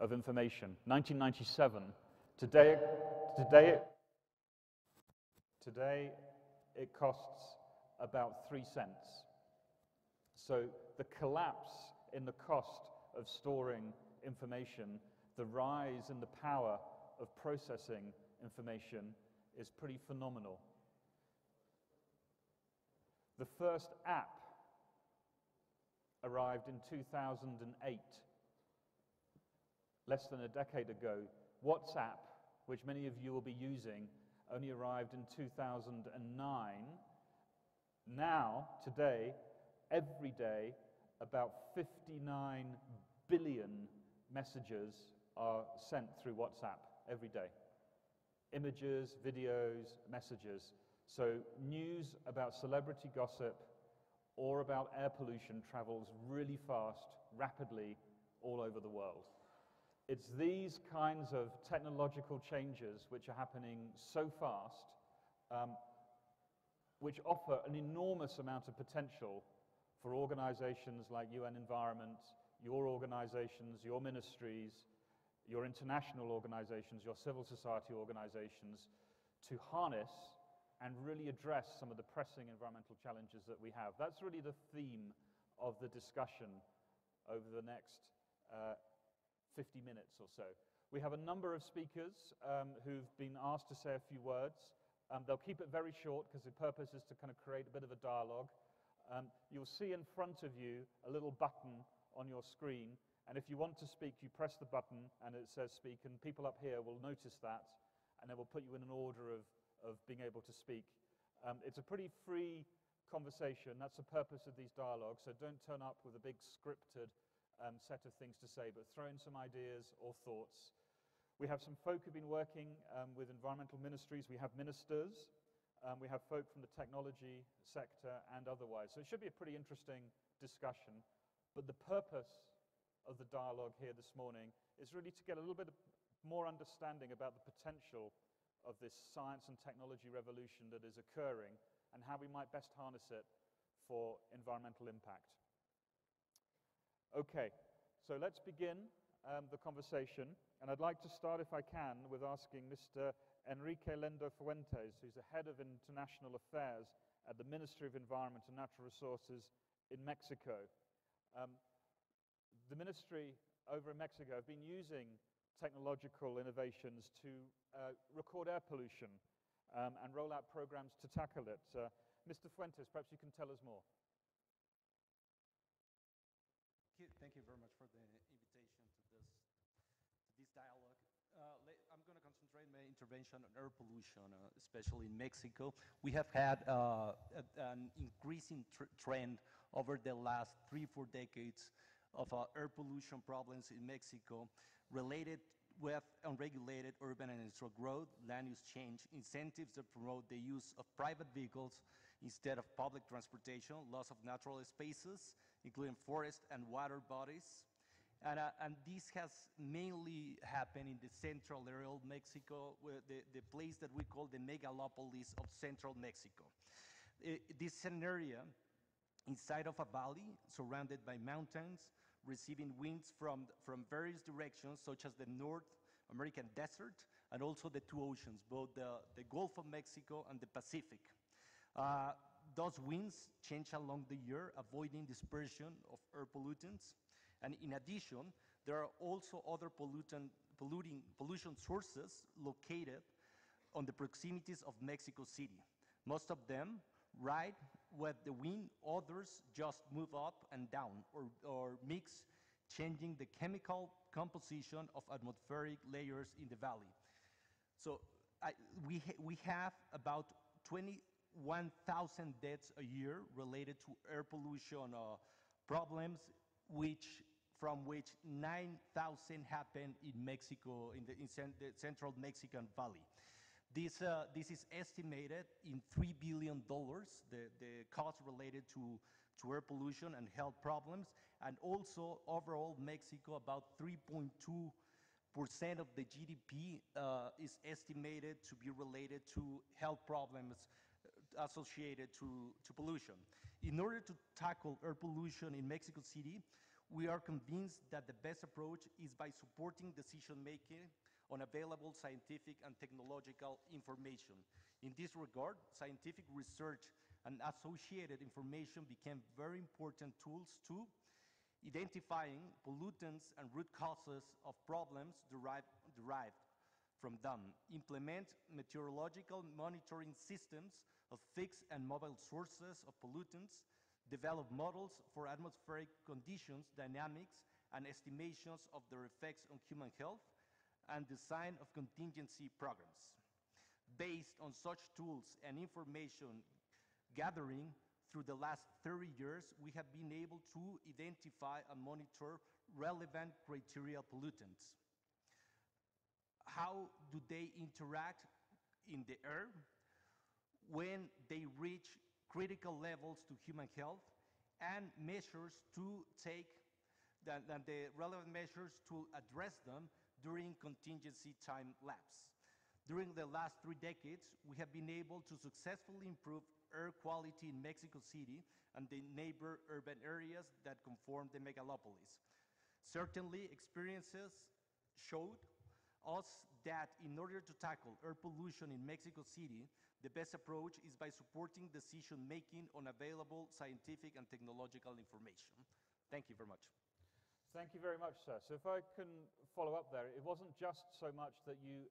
of information. 1997. Today it costs about 3 cents. So the collapse in the cost of storing information, the rise in the power of processing information is pretty phenomenal. The first app arrived in 2008, less than a decade ago. WhatsApp, which many of you will be using, only arrived in 2009. Now, today, every day, about 59 billion messages are sent through WhatsApp every day. Images, videos, messages. So news about celebrity gossip or about air pollution travels really fast, rapidly, all over the world. It's these kinds of technological changes which are happening so fast, which offer an enormous amount of potential for organizations like UN Environment, your organizations, your ministries, your international organizations, your civil society organizations, to harness and really address some of the pressing environmental challenges that we have. That's really the theme of the discussion over the next 50 minutes or so. We have a number of speakers who've been asked to say a few words. They'll keep it very short because the purpose is to kind of create a bit of a dialogue. You'll see in front of you a little button on your screen, and if you want to speak, you press the button and it says speak, and people up here will notice that, and they will put you in an order of being able to speak. It's a pretty free conversation. That's the purpose of these dialogues, so don't turn up with a big scripted set of things to say, but throw in some ideas or thoughts. We have some folk who've been working with environmental ministries. We have ministers. We have folk from the technology sector and otherwise. So it should be a pretty interesting discussion. But the purpose of the dialogue here this morning is really to get a little bit more understanding about the potential of this science and technology revolution that is occurring and how we might best harness it for environmental impact. Okay, so let's begin the conversation. And I'd like to start, if I can, with asking Mr. Enrique Lendo Fuentes, who's the head of international affairs at the Ministry of Environment and Natural Resources in Mexico. The ministry over in Mexico have been using technological innovations to record air pollution and roll out programs to tackle it. Mr. Fuentes, perhaps you can tell us more. Thank you very much for the invitation to this dialogue. I'm going to concentrate my intervention on air pollution, especially in Mexico. We have had an increasing trend over the last 3-4 decades of air pollution problems in Mexico related with unregulated urban and industrial growth, land use change, incentives that promote the use of private vehicles instead of public transportation, loss of natural spaces, including forest and water bodies. And this has mainly happened in the central area of Mexico, where the place that we call the megalopolis of central Mexico. This is an area inside of a valley surrounded by mountains, receiving winds from various directions, such as the North American desert and also the two oceans, both the Gulf of Mexico and the Pacific. Those winds change along the year, avoiding dispersion of air pollutants. And in addition, there are also other pollution sources located on the proximities of Mexico City. Most of them ride with the wind, others just move up and down or mix, changing the chemical composition of atmospheric layers in the valley. So we have about 21,000 deaths a year related to air pollution problems, from which 9,000 happen in Mexico, in the central Mexican valley. This is estimated in $3 billion, the cost related to air pollution and health problems, and also overall Mexico, about 3.2% of the GDP is estimated to be related to health problems associated to pollution. In order to tackle air pollution in Mexico City, We are convinced that the best approach is by supporting decision-making on available scientific and technological information. In this regard, scientific research and associated information became very important tools to identifying pollutants and root causes of problems derived from them, implement meteorological monitoring systems of fixed and mobile sources of pollutants, develop models for atmospheric conditions, dynamics, and estimations of their effects on human health, and design of contingency programs. Based on such tools and information gathering through the last 30 years, we have been able to identify and monitor relevant criteria pollutants. How do they interact in the air? When they reach critical levels to human health, and measures to take, the relevant measures to address them during contingency time lapse. During the last 3 decades, we have been able to successfully improve air quality in Mexico City and the neighbor urban areas that conform the megalopolis. Certainly, experiences showed us that in order to tackle air pollution in Mexico City, the best approach is by supporting decision-making on available scientific and technological information. Thank you very much. Thank you very much, sir. So if I can follow up there, it wasn't just so much that you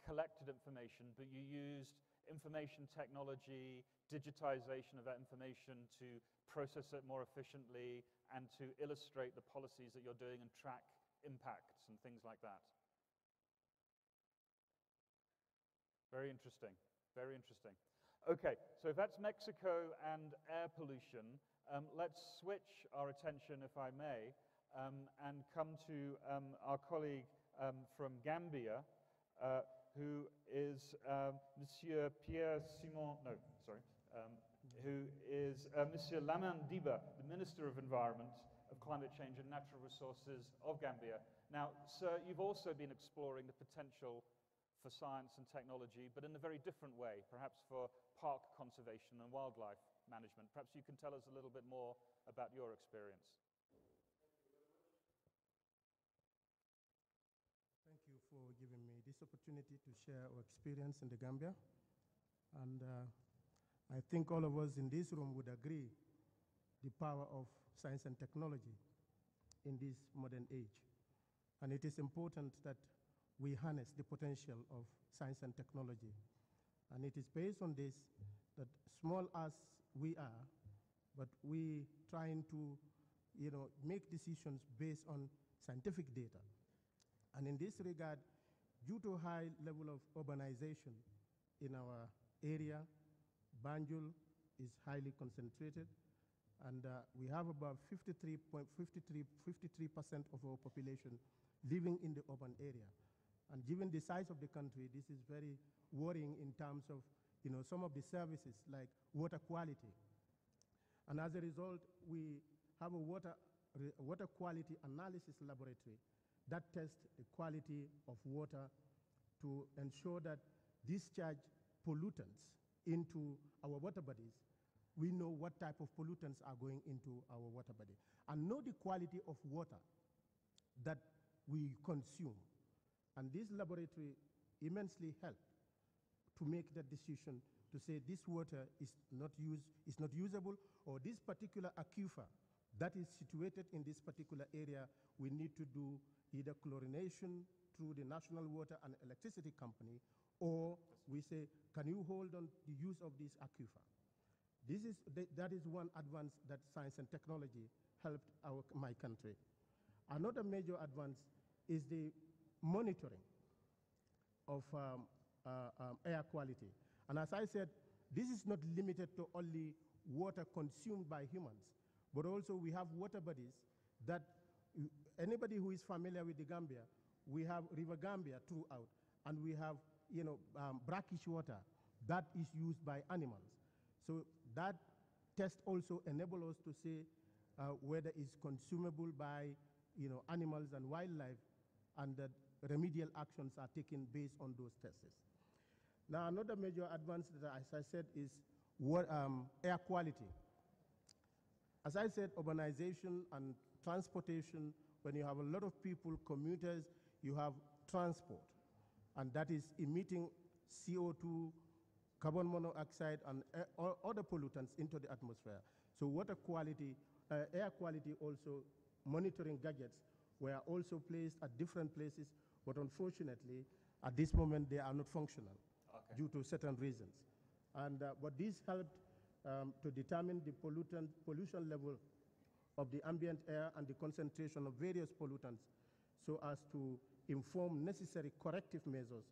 collected information, but you used information technology, digitization of that information to process it more efficiently and to illustrate the policies that you're doing and track impacts and things like that. Very interesting, very interesting. Okay, so if that's Mexico and air pollution, let's switch our attention, if I may, and come to our colleague from Gambia, who is Monsieur Pierre-Simon, no, sorry, who is Monsieur Lamin Diba, the Minister of Environment, of Climate Change and Natural Resources of Gambia. Now, sir, you've also been exploring the potential for science and technology, but in a very different way, perhaps for park conservation and wildlife management. Perhaps you can tell us a little bit more about your experience. Thank you for giving me this opportunity to share our experience in the Gambia. And I think all of us in this room would agree the power of science and technology in this modern age. And it is important that we harness the potential of science and technology. And it is based on this that small as we are, but we trying to make decisions based on scientific data. And in this regard, due to high level of urbanization in our area, Banjul is highly concentrated, and we have about 53% of our population living in the urban area. And given the size of the country, this is very worrying in terms of some of the services like water quality. And as a result, we have a water quality analysis laboratory that tests the quality of water to ensure that discharge pollutants into our water bodies. We know what type of pollutants are going into our water body and know the quality of water that we consume. And this laboratory immensely helped to make that decision to say this water is not usable, or this particular aquifer that is situated in this particular area, we need to do either chlorination through the National Water and Electricity Company, or we say, can you hold on the use of this aquifer? That is one advance that science and technology helped my country. Another major advance is the monitoring of air quality. And as I said, this is not limited to only water consumed by humans, but also we have water bodies that anybody who is familiar with the Gambia, we have River Gambia throughout, and we have brackish water that is used by animals. So that test also enables us to say whether it's consumable by animals and wildlife, and that remedial actions are taken based on those tests. Now, another major advance, that, as I said, is air quality. As I said, urbanization and transportation, when you have a lot of people, commuters, you have transport, and that is emitting CO2, carbon monoxide, and other pollutants into the atmosphere. So water quality, air quality also, monitoring gadgets were also placed at different places, but unfortunately, at this moment, they are not functional due to certain reasons. And but this helped to determine the pollution level of the ambient air and the concentration of various pollutants so as to inform necessary corrective measures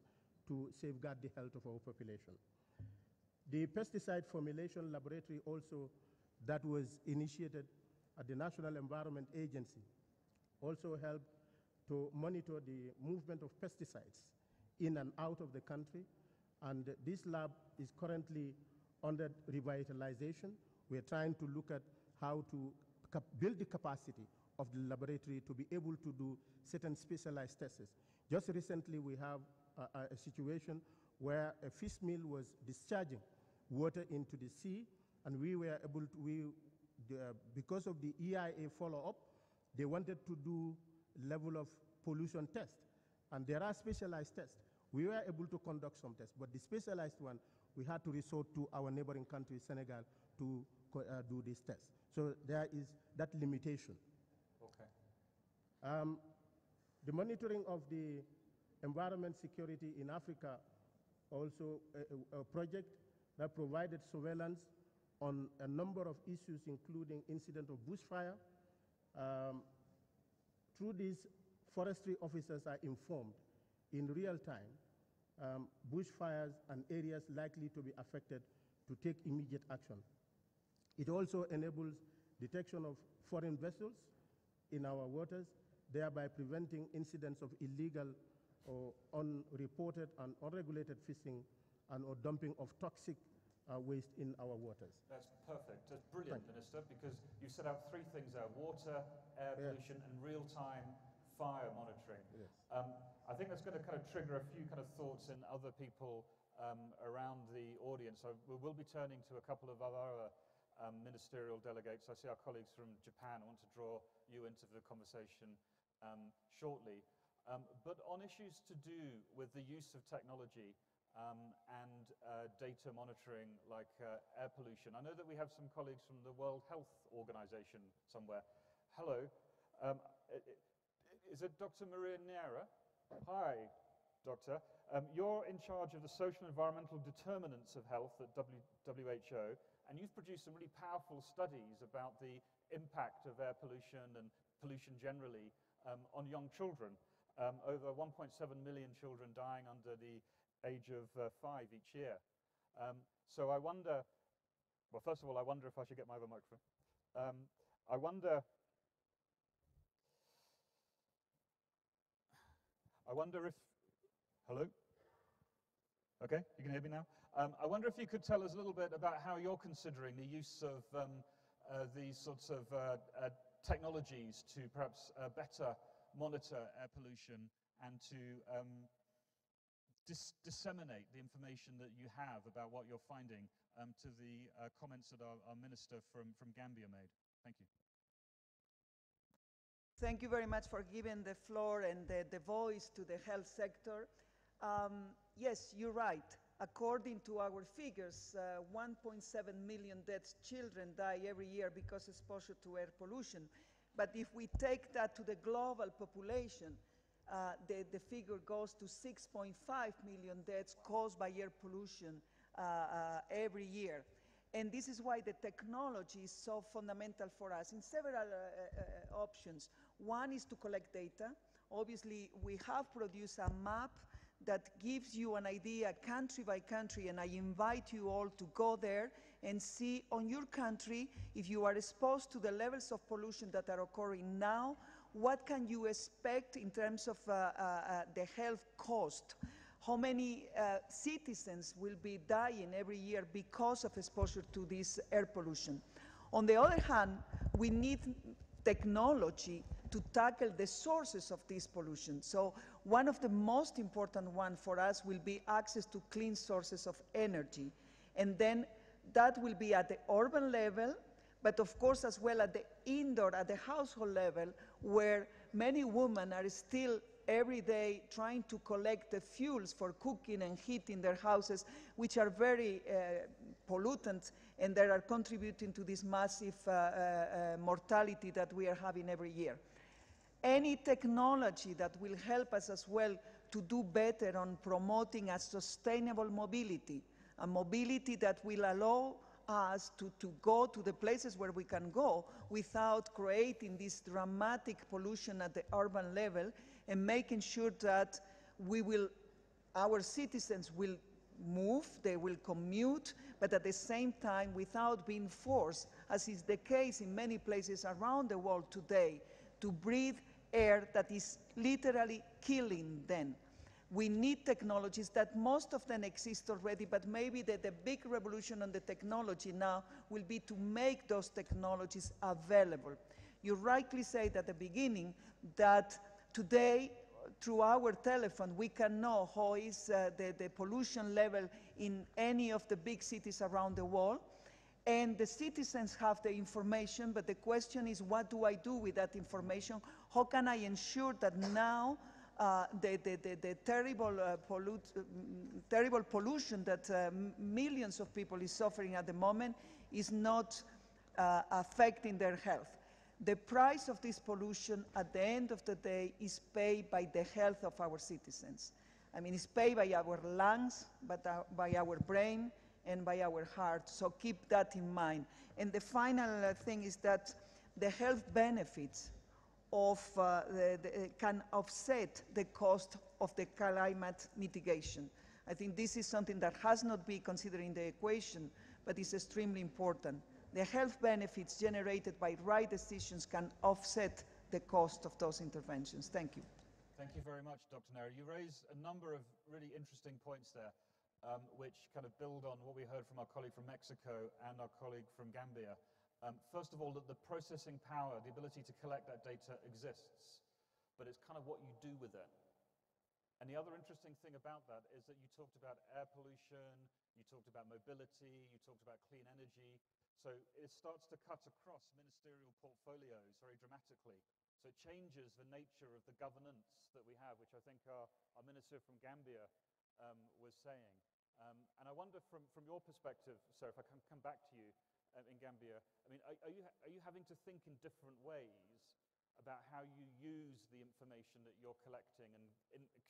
to safeguard the health of our population. The pesticide formulation laboratory also that was initiated at the National Environment Agency also helped to monitor the movement of pesticides in and out of the country. And this lab is currently under revitalization. We are trying to look at how to build the capacity of the laboratory to be able to do certain specialized tests. Just recently, we have a situation where a fish mill was discharging water into the sea, and we were able to, because of the EIA follow-up, they wanted to do level of pollution test. And there are specialized tests. We were able to conduct some tests, but the specialized one, we had to resort to our neighboring country, Senegal, to do this test. So there is that limitation. Okay. The monitoring of the environment security in Africa, also a project that provided surveillance on a number of issues, including incident of bushfire. Through these, forestry officers are informed in real time bushfires and areas likely to be affected to take immediate action. It also enables detection of foreign vessels in our waters, thereby preventing incidents of illegal or unreported and unregulated fishing and or dumping of toxic waste in our waters. That's perfect. That's brilliant, Minister, because you set out three things there: water, air pollution, and real-time fire monitoring. Yes. I think that's going to kind of trigger a few kind of thoughts in other people around the audience. So we will be turning to a couple of other ministerial delegates. I see our colleagues from Japan. I want to draw you into the conversation shortly. But on issues to do with the use of technology and data monitoring like air pollution, I know that we have some colleagues from the World Health Organization somewhere. Hello. Is it Dr. Maria Neira? Hi, Doctor. You're in charge of the social and environmental determinants of health at WHO, and you've produced some really powerful studies about the impact of air pollution and pollution generally on young children. Over 1.7 million children dying under the age of 5 each year. So I wonder, well, first of all, I wonder if I should get my other microphone. I wonder if, hello? Okay, you can hear me now? I wonder if you could tell us a little bit about how you're considering the use of these sorts of technologies to perhaps better monitor air pollution and to disseminate the information that you have about what you're finding to the comments that our minister from Gambia made. Thank you. Thank you very much for giving the floor and the voice to the health sector. Yes, you're right. According to our figures, 1.7 million dead children die every year because of exposure to air pollution. But if we take that to the global population, the figure goes to 6.5 million deaths caused by air pollution every year. And this is why the technology is so fundamental for us in several options. One is to collect data. Obviously, we have produced a map that gives you an idea country by country, and I invite you all to go there and see on your country, if you are exposed to the levels of pollution that are occurring now, what can you expect in terms of the health cost? How many citizens will be dying every year because of exposure to this air pollution? On the other hand, we need technology to tackle the sources of this pollution. So one of the most important ones for us will be access to clean sources of energy. And then that will be at the urban level, but of course as well at the indoor, at the household level, where many women are still every day trying to collect the fuels for cooking and heating their houses, which are very pollutant, and that are contributing to this massive mortality that we are having every year. Any technology that will help us as well to do better on promoting a sustainable mobility, a mobility that will allow us to go to the places where we can go without creating this dramatic pollution at the urban level, and making sure that our citizens will move, they will commute, but at the same time without being forced, as is the case in many places around the world today, to breathe air that is literally killing them. We need technologies that most of them exist already, but maybe the big revolution on the technology now will be to make those technologies available. You rightly said at the beginning that today, through our telephone, we can know how is the pollution level in any of the big cities around the world. And the citizens have the information, but the question is, what do I do with that information? How can I ensure that now the terrible pollution that millions of people is suffering at the moment is not affecting their health? The price of this pollution at the end of the day is paid by the health of our citizens. I mean, it's paid by our lungs, but by our brain and by our heart, so keep that in mind. And the final thing is that the health benefits of can offset the cost of the climate mitigation. I think this is something that has not been considered in the equation, but is extremely important. The health benefits generated by right decisions can offset the cost of those interventions. Thank you. Thank you very much, Dr. Neri. You raise a number of really interesting points there, which kind of build on what we heard from our colleague from Mexico and our colleague from Gambia. First of all, that the processing power, the ability to collect that data exists, but it's kind of what you do with it. And the other interesting thing about that is that you talked about air pollution, you talked about mobility, you talked about clean energy. So it starts to cut across ministerial portfolios very dramatically. So it changes the nature of the governance that we have, which I think our minister from Gambia was saying. And I wonder from your perspective, sir, if I can come back to you in Gambia, I mean, are you having to think in different ways about how you use the information that you're collecting and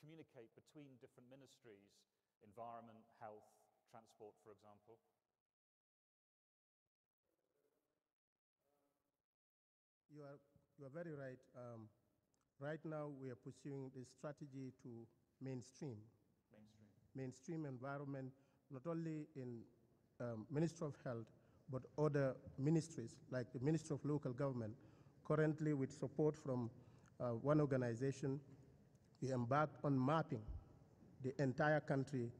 communicate between different ministries, environment, health, transport, for example? You are very right. Right now, we are pursuing this strategy to mainstream environment, not only in Ministry of Health, but other ministries, like the Ministry of Local Government. Currently, with support from one organization, we embarked on mapping the entire country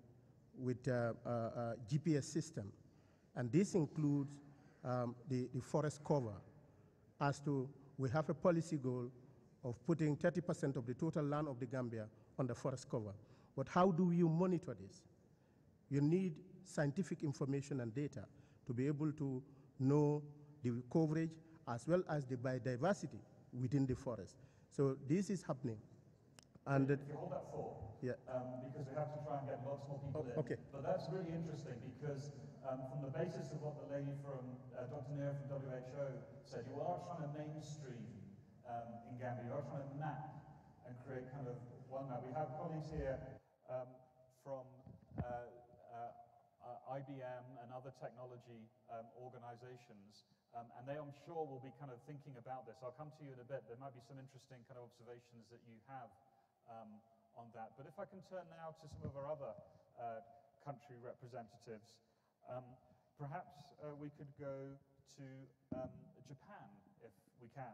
with a GPS system. And this includes the forest cover. As to, we have a policy goal of putting 30% of the total land of the Gambia on the forest cover. But how do you monitor this? You need scientific information and data to be able to know the coverage as well as the biodiversity within the forest. So this is happening. And if you hold that thought, yeah. Because we have to try and get lots more people in. Okay. But that's really interesting because from the basis of what the lady from Dr. Neri from WHO said, you are trying to mainstream in Gambia. You are trying to map and create kind of one map. We have colleagues here from IBM and other technology organizations, and they, I'm sure, will be kind of thinking about this. I'll come to you in a bit. There might be some interesting kind of observations that you have on that. But if I can turn now to some of our other country representatives, perhaps we could go to Japan, if we can.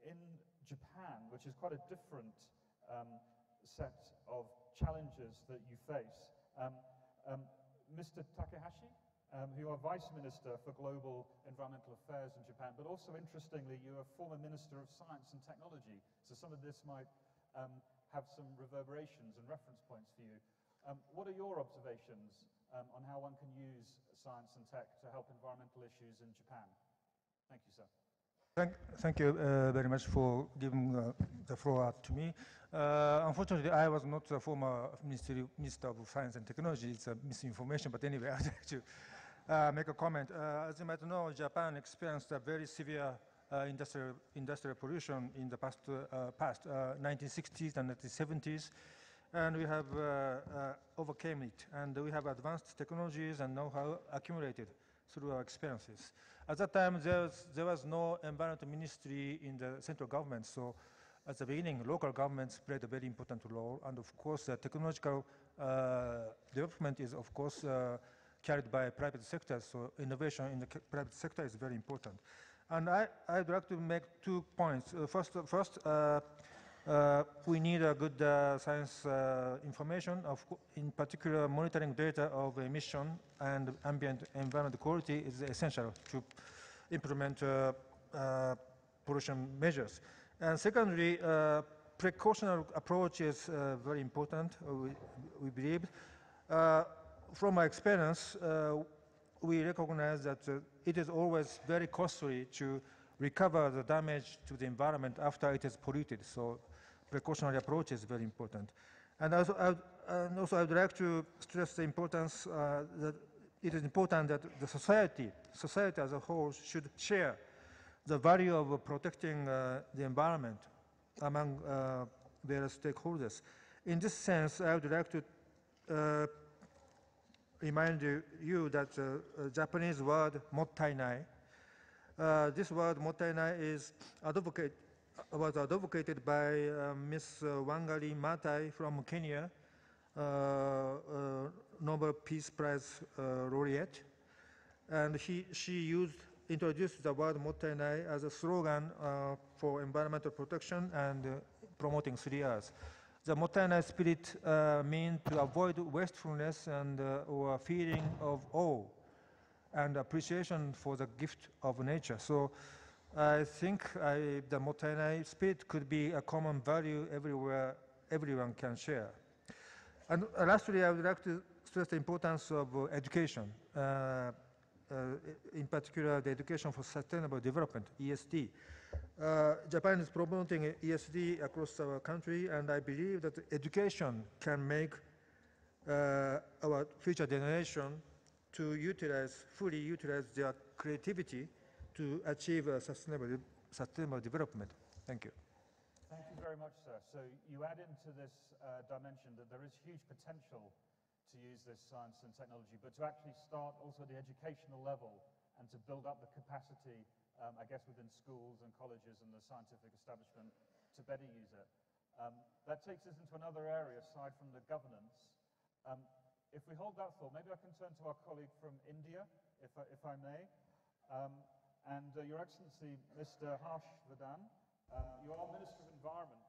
In Japan, which is quite a different set of challenges that you face, Mr. Takahashi, who are Vice Minister for Global Environmental Affairs in Japan, but also interestingly, you are former Minister of Science and Technology, so some of this might have some reverberations and reference points for you. What are your observations on how one can use science and tech to help environmental issues in Japan. Thank you, sir. Thank you very much for giving the floor to me. Unfortunately, I was not the former Minister of Science and Technology. It's a misinformation, but anyway, I'd like to make a comment. As you might know, Japan experienced a very severe industrial pollution in the past 1960s and 1970s, and we have overcame it. And we have advanced technologies and know-how accumulated through our experiences. At that time, there was no environment ministry in the central government, so at the beginning, local governments played a very important role, and of course, technological development is, of course, carried by private sector, so innovation in the private sector is very important. And I'd like to make 2 points. First, we need a good science information, in particular monitoring data of emission and ambient environment quality is essential to implement pollution measures. And secondly, precautionary approach is very important, we believe. From my experience, we recognize that it is always very costly to recover the damage to the environment after it is polluted. So precautionary approach is very important. And also I would like to stress the importance that it is important that the society as a whole should share the value of protecting the environment among various stakeholders. In this sense, I would like to remind you that Japanese word mottainai. This word mottainai is was advocated by Ms. Wangari Maathai from Kenya, Nobel Peace Prize laureate, and she introduced the word mottainai as a slogan for environmental protection and promoting 3 Rs. The mottainai spirit means to avoid wastefulness and or feeling of awe and appreciation for the gift of nature. So I think the mottainai spirit could be a common value everywhere, everyone can share. And lastly, I would like to stress the importance of education, in particular the education for sustainable development, ESD. Japan is promoting ESD across our country, and I believe that education can make our future generation to fully utilize their creativity to achieve sustainable development. Thank you. Thank you very much, sir. So you add into this dimension that there is huge potential to use this science and technology, but to actually start also at the educational level and to build up the capacity, I guess, within schools and colleges and the scientific establishment to better use it. That takes us into another area aside from the governance. If we hold that thought, maybe I can turn to our colleague from India, if I may. Your Excellency, Mr. Harsh Vardhan, you are Minister of Environment,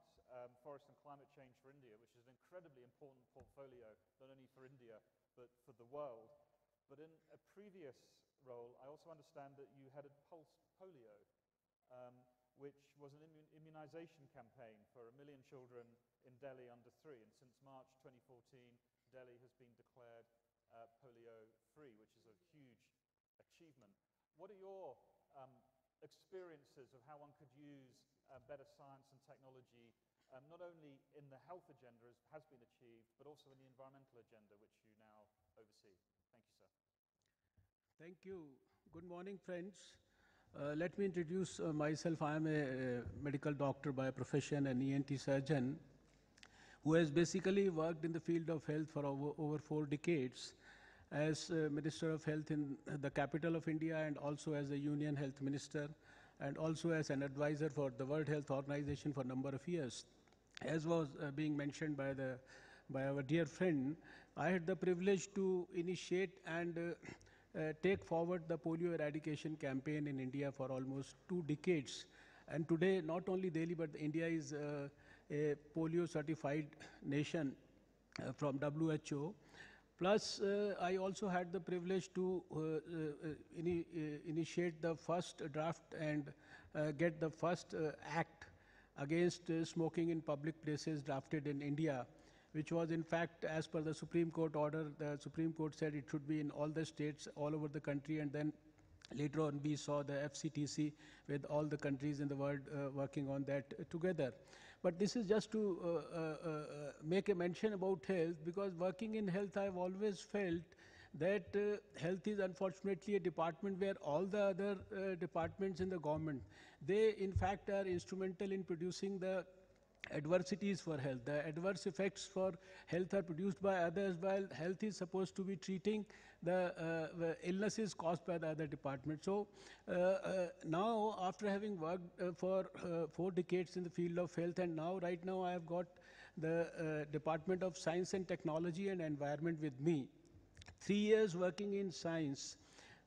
Forest and Climate Change for India, which is an incredibly important portfolio, not only for India, but for the world. But in a previous role, I also understand that you headed Pulse Polio, which was an immunization campaign for 1 million children in Delhi under 3. And since March 2014, Delhi has been declared polio-free, which is a huge achievement. What are your experiences of how one could use better science and technology, not only in the health agenda as has been achieved, but also in the environmental agenda, which you now oversee? Thank you, sir. Thank you. Good morning, friends. Let me introduce myself. I am a medical doctor by profession, an ENT surgeon, who has basically worked in the field of health for over 4 decades as Minister of Health in the capital of India, and also as a Union Health Minister, and also as an advisor for the World Health Organization for a number of years. As was being mentioned by our dear friend, I had the privilege to initiate and take forward the polio eradication campaign in India for almost 2 decades. And today, not only Delhi, but India is a polio certified nation from WHO. Plus, I also had the privilege to initiate the first draft and get the first act against smoking in public places drafted in India, which was in fact, as per the Supreme Court order, the Supreme Court said it should be in all the states all over the country, and then later on we saw the FCTC with all the countries in the world working on that together. But this is just to make a mention about health, because working in health I've always felt that health is unfortunately a department where all the other departments in the government, they in fact are instrumental in producing the adversities for health. The adverse effects for health are produced by others, while health is supposed to be treating the illnesses caused by the other department. So now, after having worked for 4 decades in the field of health, and now right now I have got the Department of Science and Technology and Environment with me. 3 years working in science,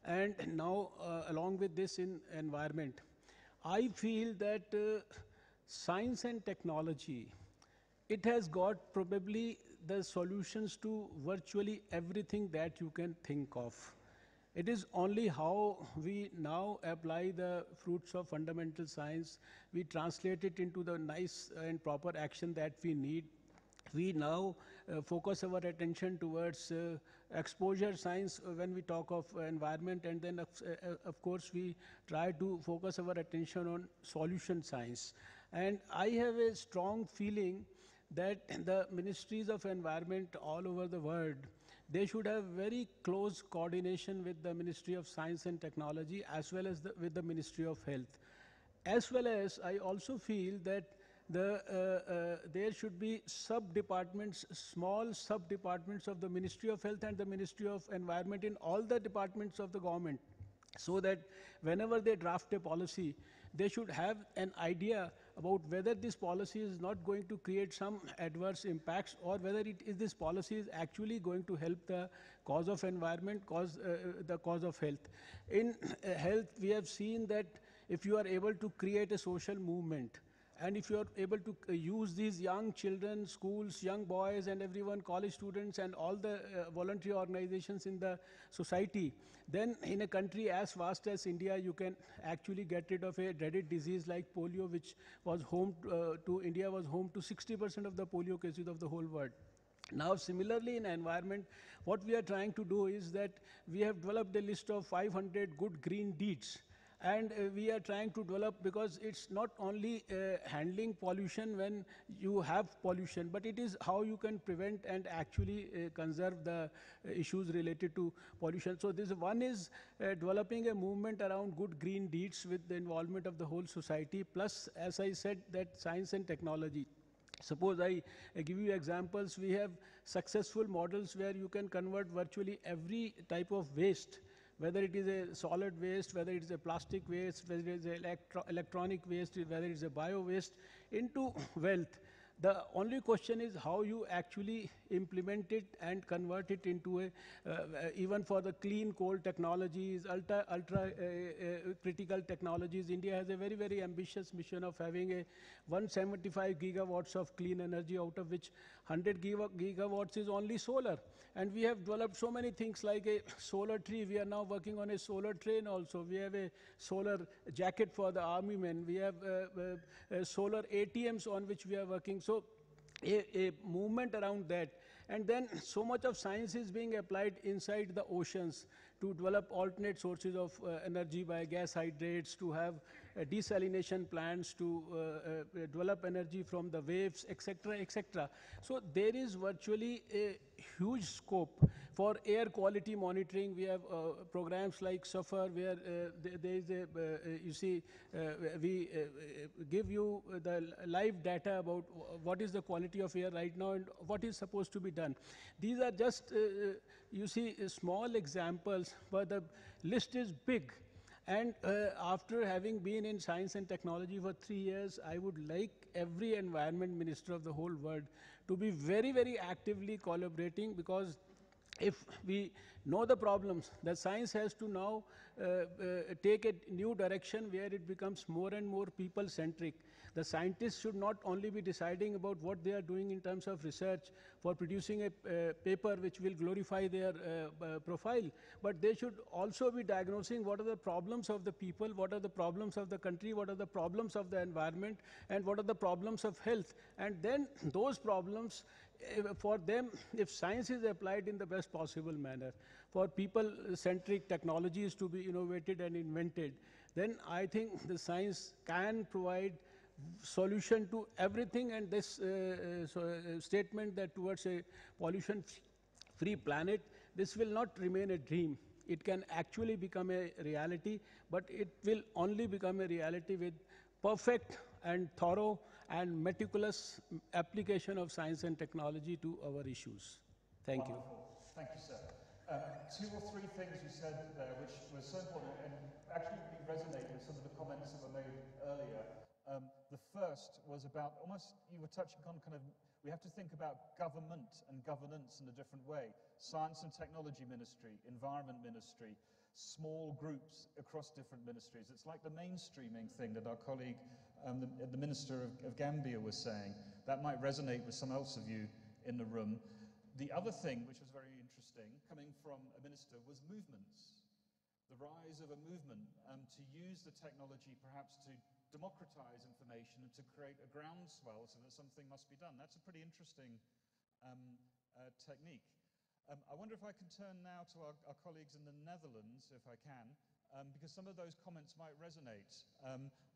and now along with this in environment. I feel that science and technology, it has got probably the solutions to virtually everything that you can think of. It is only how we now apply the fruits of fundamental science, we translate it into the nice and proper action that we need. We now focus our attention towards exposure science when we talk of environment, and then of course we try to focus our attention on solution science. And I have a strong feeling that the ministries of environment all over the world, they should have very close coordination with the Ministry of Science and Technology as well as with the Ministry of Health. As well as I also feel that there should be sub-departments, small sub-departments of the Ministry of Health and the Ministry of Environment in all the departments of the government, so that whenever they draft a policy, they should have an idea about whether this policy is not going to create some adverse impacts, or whether this policy is actually going to help the cause of environment, the cause of health. In health, we have seen that if you are able to create a social movement, and if you are able to use these young children, schools, young boys and everyone, college students and all the voluntary organizations in the society, then in a country as vast as India, you can actually get rid of a dreaded disease like polio, which was home to India, was home to 60% of the polio cases of the whole world. Now, similarly in environment, what we are trying to do is that we have developed a list of 500 good green deeds. And we are trying to develop, because it's not only handling pollution when you have pollution, but it is how you can prevent and actually conserve the issues related to pollution. So this one is developing a movement around good green deeds with the involvement of the whole society, plus, as I said, that science and technology. Suppose I give you examples. We have successful models where you can convert virtually every type of waste, whether it is a solid waste, whether it is a plastic waste, whether it is electronic waste, whether it is a bio waste, into wealth. The only question is how you actually implement it and convert it into a, even for the clean coal technologies, ultra critical technologies. India has a very, very ambitious mission of having a 175 gigawatts of clean energy, out of which 100 gigawatts is only solar. And we have developed so many things like a solar tree. We are now working on a solar train also. We have a solar jacket for the army men. We have solar ATMs on which we are working. So a movement around that. And then so much of science is being applied inside the oceans to develop alternate sources of energy by gas hydrates, to have desalination plants, to develop energy from the waves, etc., etc. So there is virtually a huge scope for air quality monitoring. We have programs like SAFAR, where there is a, you see, we give you the live data about what is the quality of air right now and what is supposed to be done. These are just, you see, small examples, but the list is big. And after having been in science and technology for 3 years, I would like every environment minister of the whole world to be very, very actively collaborating, because if we know the problems, the science has to now take a new direction where it becomes more and more people-centric. The scientists should not only be deciding about what they are doing in terms of research for producing a paper which will glorify their profile, but they should also be diagnosing what are the problems of the people, what are the problems of the country, what are the problems of the environment, and what are the problems of health. And then those problems for them, if science is applied in the best possible manner, for people-centric technologies to be innovated and invented, then I think the science can provide solution to everything. And this statement that towards a pollution-free planet, this will not remain a dream. It can actually become a reality, but it will only become a reality with perfect and thorough and meticulous application of science and technology to our issues. Thank you. Thank you, sir. Two or three things you said there which were so important and actually resonate with some of the comments that were made earlier. The first was about almost, you were touching on kind of, we have to think about government and governance in a different way. Science and Technology Ministry, Environment Ministry, small groups across different ministries. It's like the mainstreaming thing that our colleague, the Minister of Gambia was saying. That might resonate with some else of you in the room. The other thing, which was very interesting, coming from a minister, was movements. The rise of a movement to use the technology perhaps to democratize information and to create a groundswell so that something must be done. That's a pretty interesting technique. I wonder if I can turn now to our colleagues in the Netherlands, if I can, because some of those comments might resonate.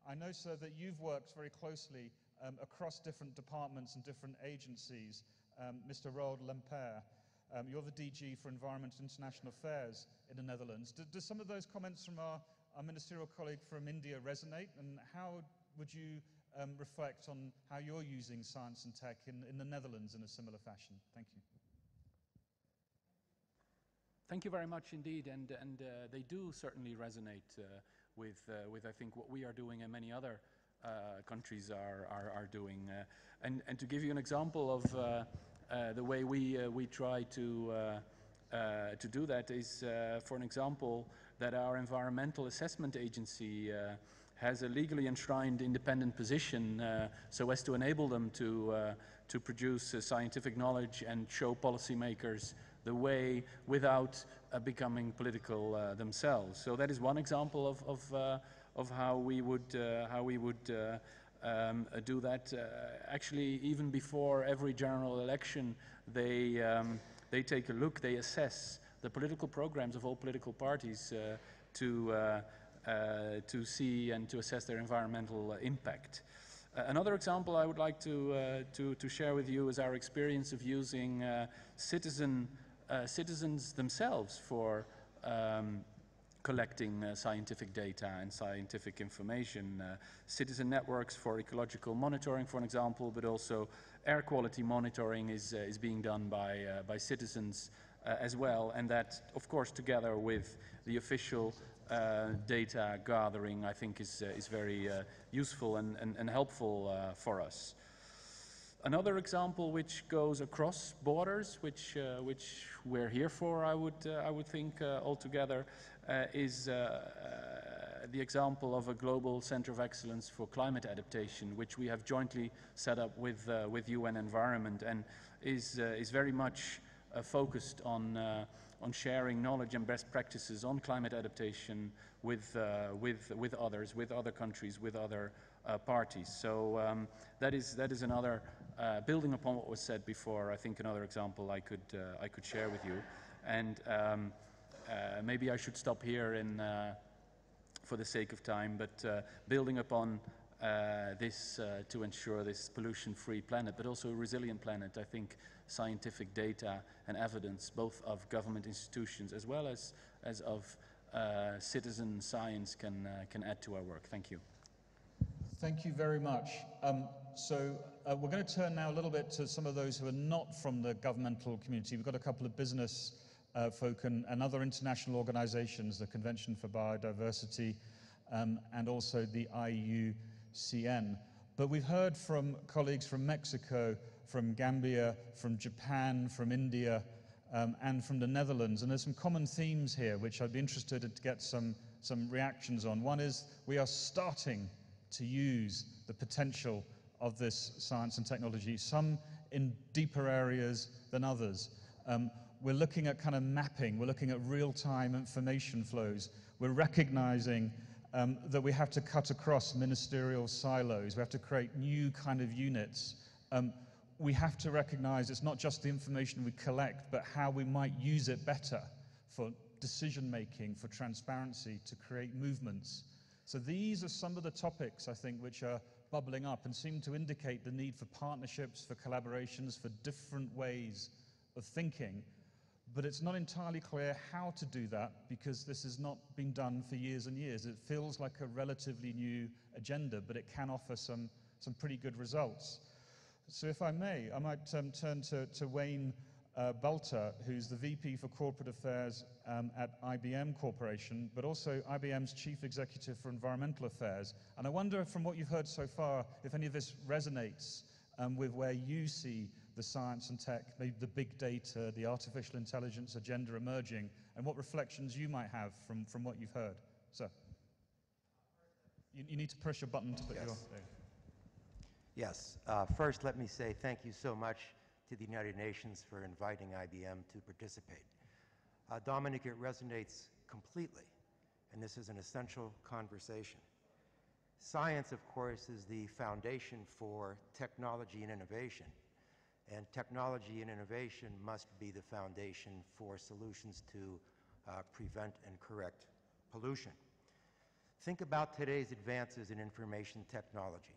I know, sir, that you've worked very closely across different departments and different agencies. Mr. Roald Lemper, you're the DG for Environment and International Affairs in the Netherlands. Do some of those comments from our ministerial colleague from India resonate? And how would you reflect on how you're using science and tech in the Netherlands in a similar fashion? Thank you. Thank you very much indeed, and they do certainly resonate with I think what we are doing and many other countries are doing. And to give you an example of the way we try to do that is, for an example, that our Environmental Assessment Agency has a legally enshrined independent position so as to enable them to produce scientific knowledge and show policymakers the way without becoming political themselves. So that is one example of how we would do that. Actually, even before every general election, they take a look, they assess the political programs of all political parties to see and to assess their environmental impact. Another example I would like to share with you is our experience of using citizens themselves for collecting scientific data and scientific information. Citizen networks for ecological monitoring, for an example, but also air quality monitoring is being done by citizens as well, and that, of course, together with the official data gathering, I think is very useful and helpful for us. Another example which goes across borders, which we're here for, I would think altogether, is the example of a global center of excellence for climate adaptation, which we have jointly set up with UN Environment, and is very much focused on sharing knowledge and best practices on climate adaptation with others, with other countries, with other parties. So that is another, building upon what was said before, I think another example I could share with you. And maybe I should stop here for the sake of time, but building upon this to ensure this pollution-free planet, but also a resilient planet, I think scientific data and evidence, both of government institutions as well as of citizen science, can add to our work. Thank you. Thank you very much. So we're going to turn now a little bit to some of those who are not from the governmental community. We've got a couple of business folk and other international organizations, the Convention for Biodiversity and also the IUCN. But we've heard from colleagues from Mexico, from Gambia, from Japan, from India, and from the Netherlands. And there's some common themes here which I'd be interested to get some reactions on. One is we are starting to use the potential of this science and technology, some in deeper areas than others. We're looking at kind of mapping, we're looking at real-time information flows. We're recognizing that we have to cut across ministerial silos, we have to create new kind of units. we have to recognize it's not just the information we collect, but how we might use it better for decision making, for transparency, to create movements. So these are some of the topics, I think, which are bubbling up and seem to indicate the need for partnerships, for collaborations, for different ways of thinking. But it's not entirely clear how to do that, because this has not been done for years and years. It feels like a relatively new agenda, but it can offer some pretty good results. So if I may, I might turn to Wayne Bulter, who's the VP for Corporate Affairs at IBM Corporation, but also IBM's Chief Executive for Environmental Affairs. And I wonder, from what you've heard so far, if any of this resonates with where you see the science and tech, maybe the big data, the artificial intelligence agenda emerging, and what reflections you might have from what you've heard. So, you need to press your button to put your... Yes. First, let me say thank you so much to the United Nations for inviting IBM to participate. Dominic, it resonates completely, and this is an essential conversation. Science, of course, is the foundation for technology and innovation, and technology and innovation must be the foundation for solutions to prevent and correct pollution. Think about today's advances in information technology,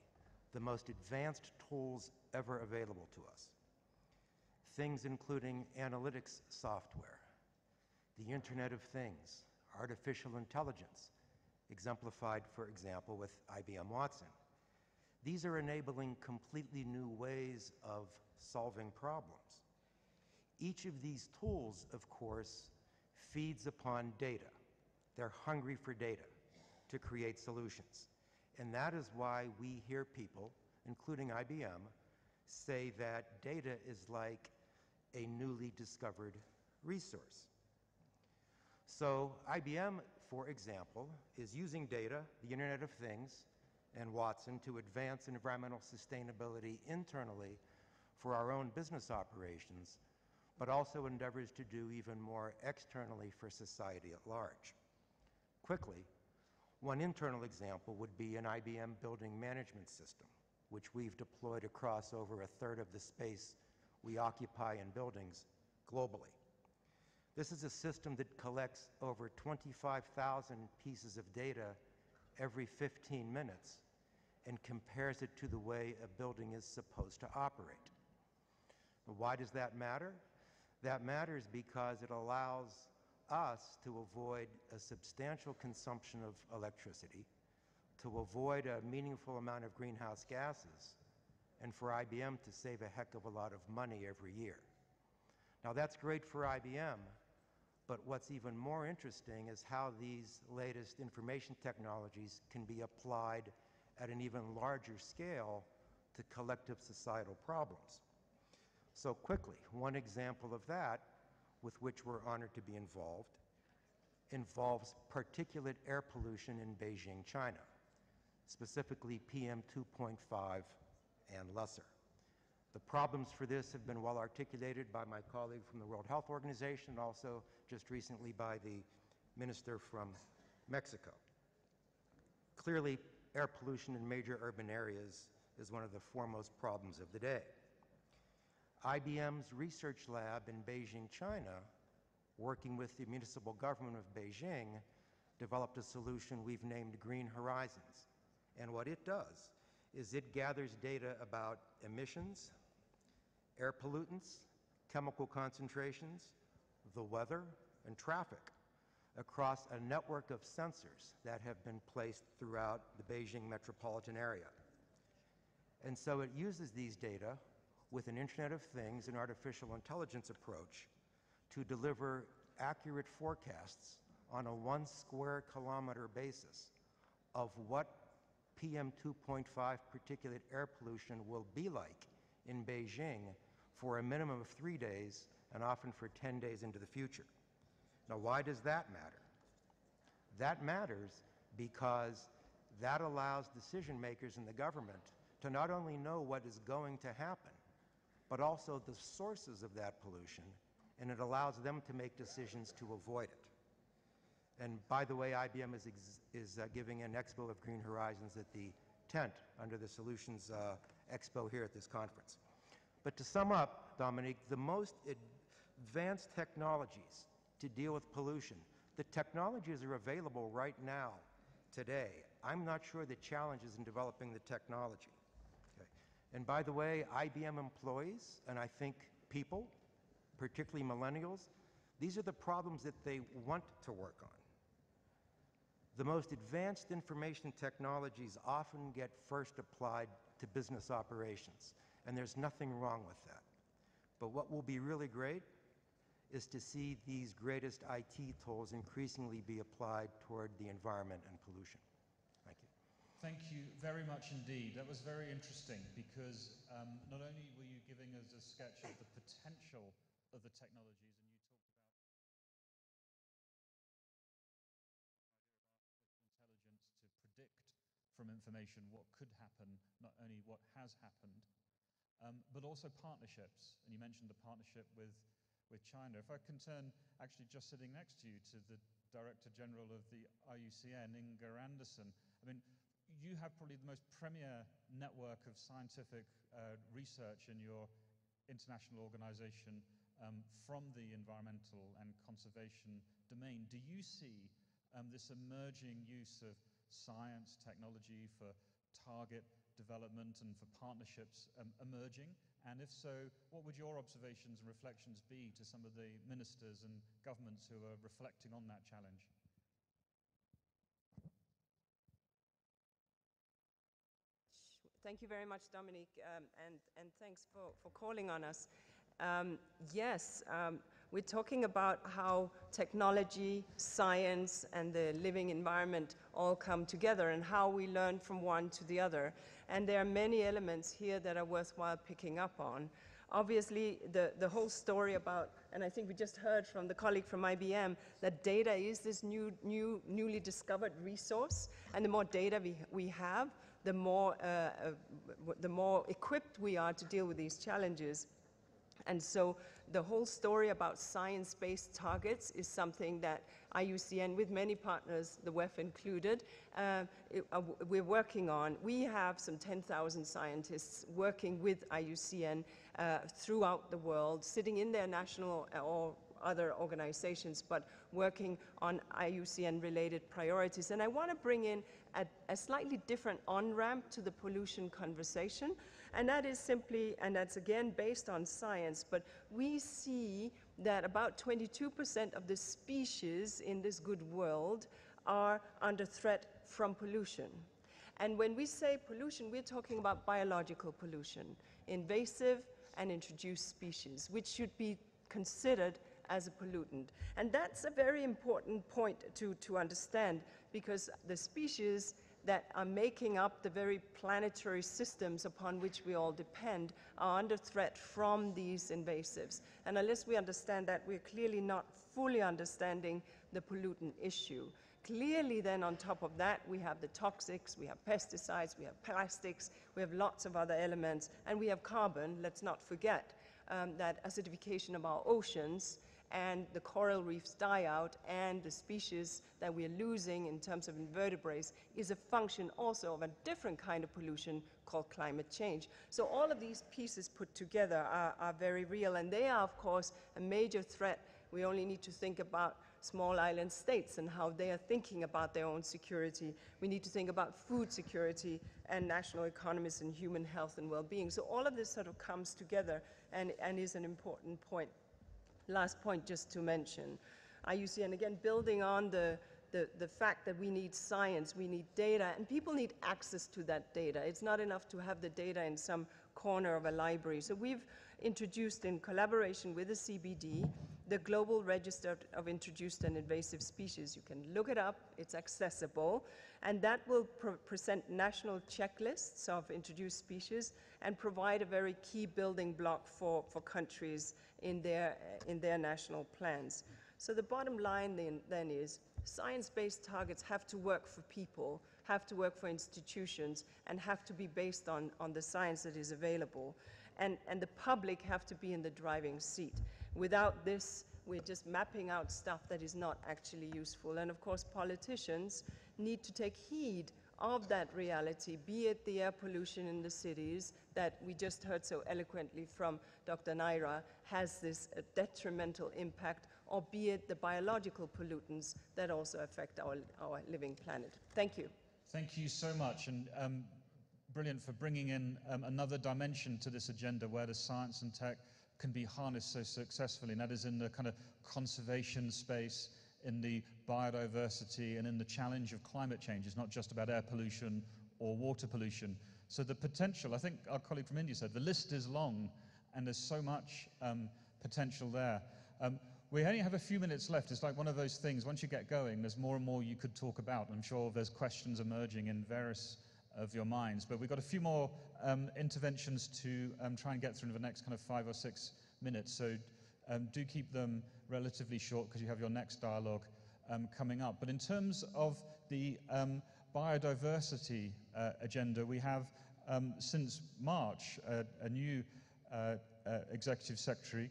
the most advanced tools ever available to us. Things including analytics software, the Internet of Things, artificial intelligence, exemplified, for example, with IBM Watson. These are enabling completely new ways of solving problems. Each of these tools, of course, feeds upon data. They're hungry for data to create solutions. And that is why we hear people, including IBM, say that data is like a newly discovered resource. So IBM, for example, is using data, the Internet of Things, and Watson to advance environmental sustainability internally for our own business operations, but also endeavors to do even more externally for society at large. Quickly, one internal example would be an IBM building management system, which we've deployed across over a third of the space we occupy in buildings globally. This is a system that collects over 25,000 pieces of data every 15 minutes and compares it to the way a building is supposed to operate. Why does that matter? That matters because it allows us to avoid a substantial consumption of electricity, to avoid a meaningful amount of greenhouse gases, and for IBM to save a heck of a lot of money every year. Now that's great for IBM, but what's even more interesting is how these latest information technologies can be applied at an even larger scale to collective societal problems. So quickly, one example of that, with which we're honored to be involved, involves particulate air pollution in Beijing, China, specifically PM 2.5 and lesser. The problems for this have been well articulated by my colleague from the World Health Organization, and also just recently by the minister from Mexico. Clearly, air pollution in major urban areas is one of the foremost problems of the day. IBM's research lab in Beijing, China, working with the municipal government of Beijing, developed a solution we've named Green Horizons. And what it does is it gathers data about emissions, air pollutants, chemical concentrations, the weather, and traffic across a network of sensors that have been placed throughout the Beijing metropolitan area. And so it uses these data with an Internet of Things and artificial intelligence approach to deliver accurate forecasts on a 1 square kilometer basis of what PM 2.5 particulate air pollution will be like in Beijing for a minimum of 3 days and often for 10 days into the future. Now, why does that matter? That matters because that allows decision makers in the government to not only know what is going to happen, but also the sources of that pollution, and it allows them to make decisions to avoid it. And by the way, IBM is giving an expo of Green Horizons at the tent under the Solutions Expo here at this conference. But to sum up, Dominique, the most advanced technologies to deal with pollution, the technologies are available right now, today. I'm not sure the challenge is in developing the technology. Okay. And by the way, IBM employees, and I think people, particularly millennials, these are the problems that they want to work on. The most advanced information technologies often get first applied to business operations, and there's nothing wrong with that. But what will be really great is to see these greatest IT tools increasingly be applied toward the environment and pollution. Thank you. Thank you very much indeed. That was very interesting because not only were you giving us a sketch of the potential of the technologies, and you talked about intelligence to predict from information what could happen, not only what has happened, but also partnerships. And you mentioned the partnership with China. If I can turn, actually just sitting next to you, to the Director General of the IUCN, Inger Andersen. I mean, you have probably the most premier network of scientific research in your international organization from the environmental and conservation domain. Do you see this emerging use of science, technology for target development and for partnerships emerging? And if so, what would your observations and reflections be to some of the ministers and governments who are reflecting on that challenge? Thank you very much, Dominique, and thanks for calling on us. Yes, we're talking about how technology, science, and the living environment all come together and how we learn from one to the other. And there are many elements here that are worthwhile picking up on. Obviously, the whole story about, and I think we just heard from the colleague from IBM, that data is this newly discovered resource, and the more data we have, the more equipped we are to deal with these challenges. And so the whole story about science-based targets is something that IUCN, with many partners, the WEF included, we're working on. We have some 10,000 scientists working with IUCN throughout the world, sitting in their national or other organizations, but working on IUCN-related priorities. And I want to bring in a slightly different on-ramp to the pollution conversation, and that is simply, and that's again based on science, but we see that about 22% of the species in this good world are under threat from pollution. And when we say pollution, we're talking about biological pollution, invasive and introduced species, which should be considered as a pollutant. And that's a very important point to understand, because the species that are making up the very planetary systems upon which we all depend are under threat from these invasives. And unless we understand that, we're clearly not fully understanding the pollutant issue. Clearly then, on top of that, we have the toxics, we have pesticides, we have plastics, we have lots of other elements, and we have carbon. Let's not forget that acidification of our oceans and the coral reefs die out, and the species that we're losing in terms of invertebrates is a function also of a different kind of pollution called climate change. So all of these pieces put together are very real, and they are, of course, a major threat. We only need to think about small island states and how they are thinking about their own security. We need to think about food security and national economies and human health and well-being. So all of this sort of comes together and is an important point. Last point just to mention, IUCN, again, building on the fact that we need science, we need data, and people need access to that data. It's not enough to have the data in some corner of a library. So we've introduced, in collaboration with the CBD, the Global Register of Introduced and Invasive Species. You can look it up, it's accessible, and that will present national checklists of introduced species and provide a very key building block for countries in their national plans. So the bottom line then is science-based targets have to work for people, have to work for institutions, and have to be based on the science that is available. And the public have to be in the driving seat. Without this, we're just mapping out stuff that is not actually useful. And of course, politicians need to take heed of that reality, be it the air pollution in the cities that we just heard so eloquently from Dr. Naira, has this detrimental impact, or be it the biological pollutants that also affect our living planet. Thank you. Thank you so much, and brilliant for bringing in another dimension to this agenda where the science and tech can be harnessed so successfully, and that is in the kind of conservation space, in the biodiversity, and in the challenge of climate change. It's not just about air pollution or water pollution. So the potential, I think our colleague from India said, the list is long, and there's so much potential there. We only have a few minutes left. It's like one of those things, once you get going, there's more and more you could talk about. I'm sure there's questions emerging in various of your minds, but we've got a few more interventions to try and get through in the next kind of 5 or 6 minutes. So do keep them relatively short because you have your next dialogue coming up. But in terms of the biodiversity agenda, we have since March a new executive secretary,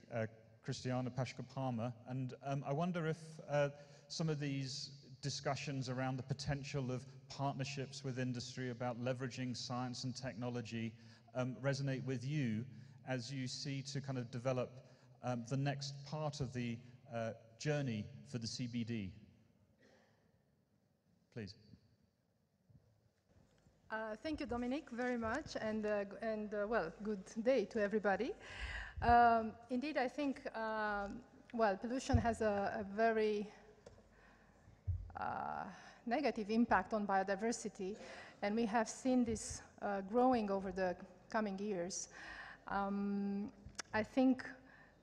Christiana Paschke-Palmer, and I wonder if some of these discussions around the potential of partnerships with industry about leveraging science and technology resonate with you as you see to kind of develop the next part of the journey for the CBD. Please. Thank you, Dominic, very much, and well, good day to everybody. Indeed, I think, well, pollution has a very negative impact on biodiversity, and we have seen this growing over the coming years. I think,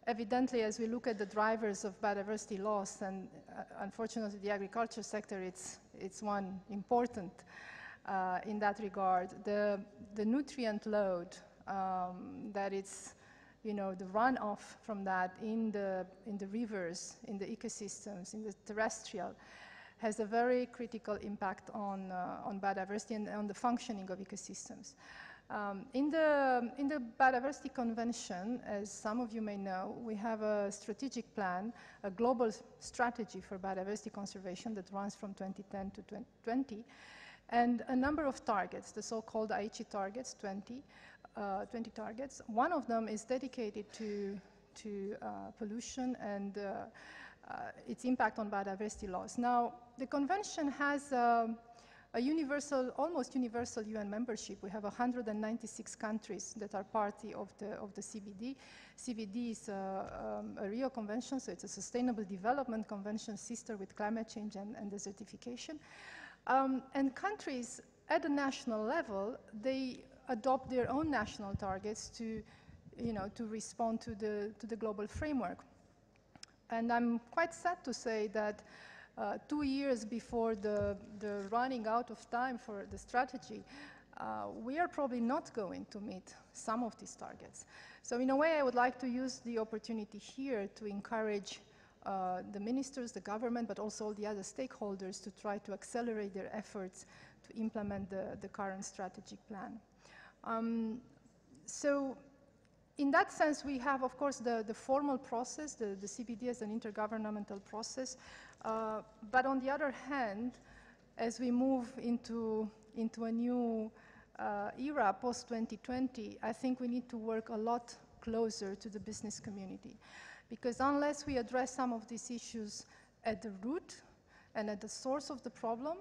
evidently, as we look at the drivers of biodiversity loss, and unfortunately the agriculture sector, it's one important in that regard. The nutrient load that it's, you know, the runoff from that in the rivers, in the ecosystems, in the terrestrial, has a very critical impact on biodiversity and on the functioning of ecosystems. In the Biodiversity Convention, as some of you may know, we have a strategic plan, a global strategy for biodiversity conservation that runs from 2010 to 2020, and a number of targets, the so-called Aichi targets, 20 targets. One of them is dedicated to pollution and its impact on biodiversity loss. Now, the convention has a universal, almost universal UN membership. We have 196 countries that are party of the CBD. CBD is a Rio Convention, so it's a Sustainable Development Convention, sister with climate change and desertification. And countries at the national level, they adopt their own national targets to, you know, to respond to the global framework. And I'm quite sad to say that 2 years before the running out of time for the strategy, we are probably not going to meet some of these targets. So in a way, I would like to use the opportunity here to encourage the ministers, the government, but also all the other stakeholders to try to accelerate their efforts to implement the current strategic plan. So in that sense, we have, of course, the formal process, the CBD as an intergovernmental process. But on the other hand, as we move into a new era post-2020, I think we need to work a lot closer to the business community. Because unless we address some of these issues at the root and at the source of the problem,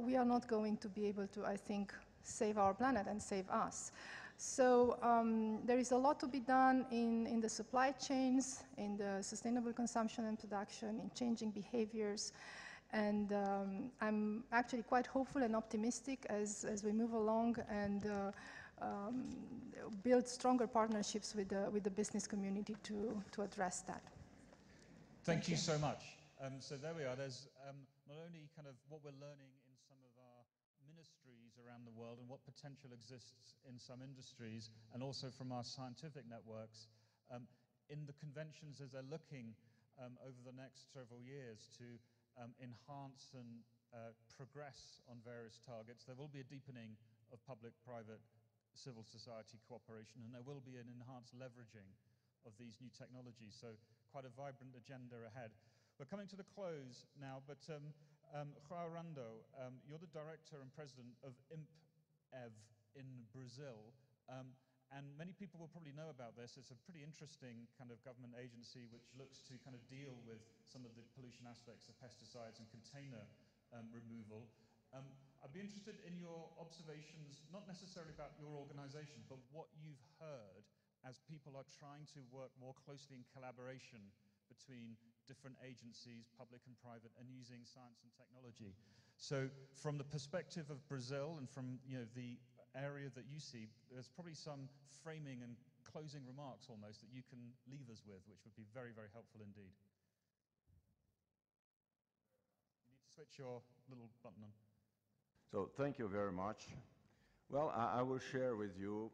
we are not going to be able to, I think, save our planet and save us. So there is a lot to be done in the supply chains, in the sustainable consumption and production, in changing behaviors. And I'm actually quite hopeful and optimistic as we move along and build stronger partnerships with the business community to address that. Thank you so much. So there we are. There's not only kind of what we're learning in some of our ministries around the world and what potential exists in some industries, and also from our scientific networks. In the conventions, as they're looking over the next several years to enhance and progress on various targets, there will be a deepening of public-private civil society cooperation, and there will be an enhanced leveraging of these new technologies. So quite a vibrant agenda ahead. We're coming to the close now, but João Rando, you're the director and president of IMPEV in Brazil. And many people will probably know about this. It's a pretty interesting kind of government agency which looks to kind of deal with some of the pollution aspects of pesticides and container removal. I'd be interested in your observations, not necessarily about your organization, but what you've heard as people are trying to work more closely in collaboration between different agencies, public and private, and using science and technology. So from the perspective of Brazil and from the area that you see, there's probably some framing and closing remarks almost that you can leave us with, which would be very, very helpful indeed. You need to switch your little button on. So thank you very much. Well, I will share with you,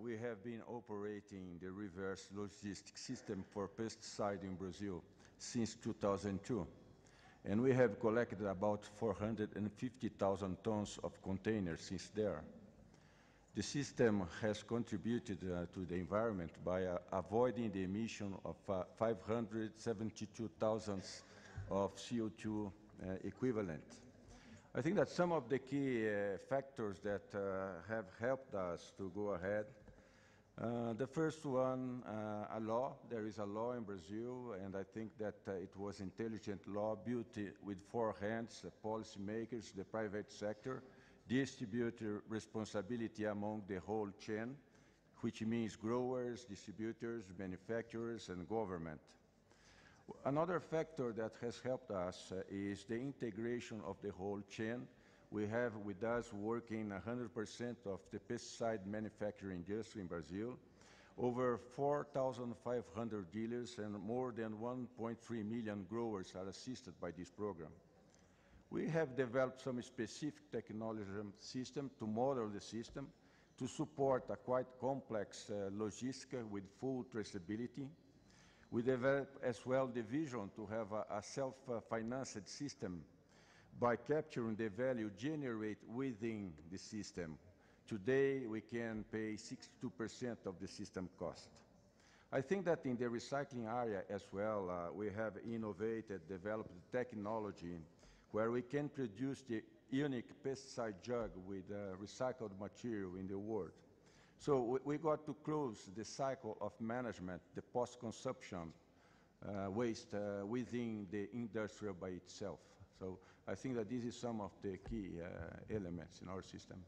we have been operating the reverse logistics system for pesticide in Brazil since 2002. And we have collected about 450,000 tons of containers since there. The system has contributed to the environment by avoiding the emission of 572 tons of CO2 equivalent. I think that some of the key factors that have helped us to go ahead. The first one, a law. There is a law in Brazil, and I think that it was intelligent law built with four hands, the policymakers, the private sector, distributor responsibility among the whole chain, which means growers, distributors, manufacturers, and government. Another factor that has helped us is the integration of the whole chain. We have with us working 100% of the pesticide manufacturing industry in Brazil, over 4,500 dealers and more than 1.3 million growers are assisted by this program. We have developed some specific technology system to model the system to support a quite complex logistic with full traceability. We developed as well the vision to have a self-financed system by capturing the value generated within the system. Today, we can pay 62% of the system cost. I think that in the recycling area as well, we have innovated, developed technology where we can produce the unique pesticide jug with recycled material in the world. So we got to close the cycle of management, the post-consumption waste within the industry by itself. So I think that this is some of the key elements in our system.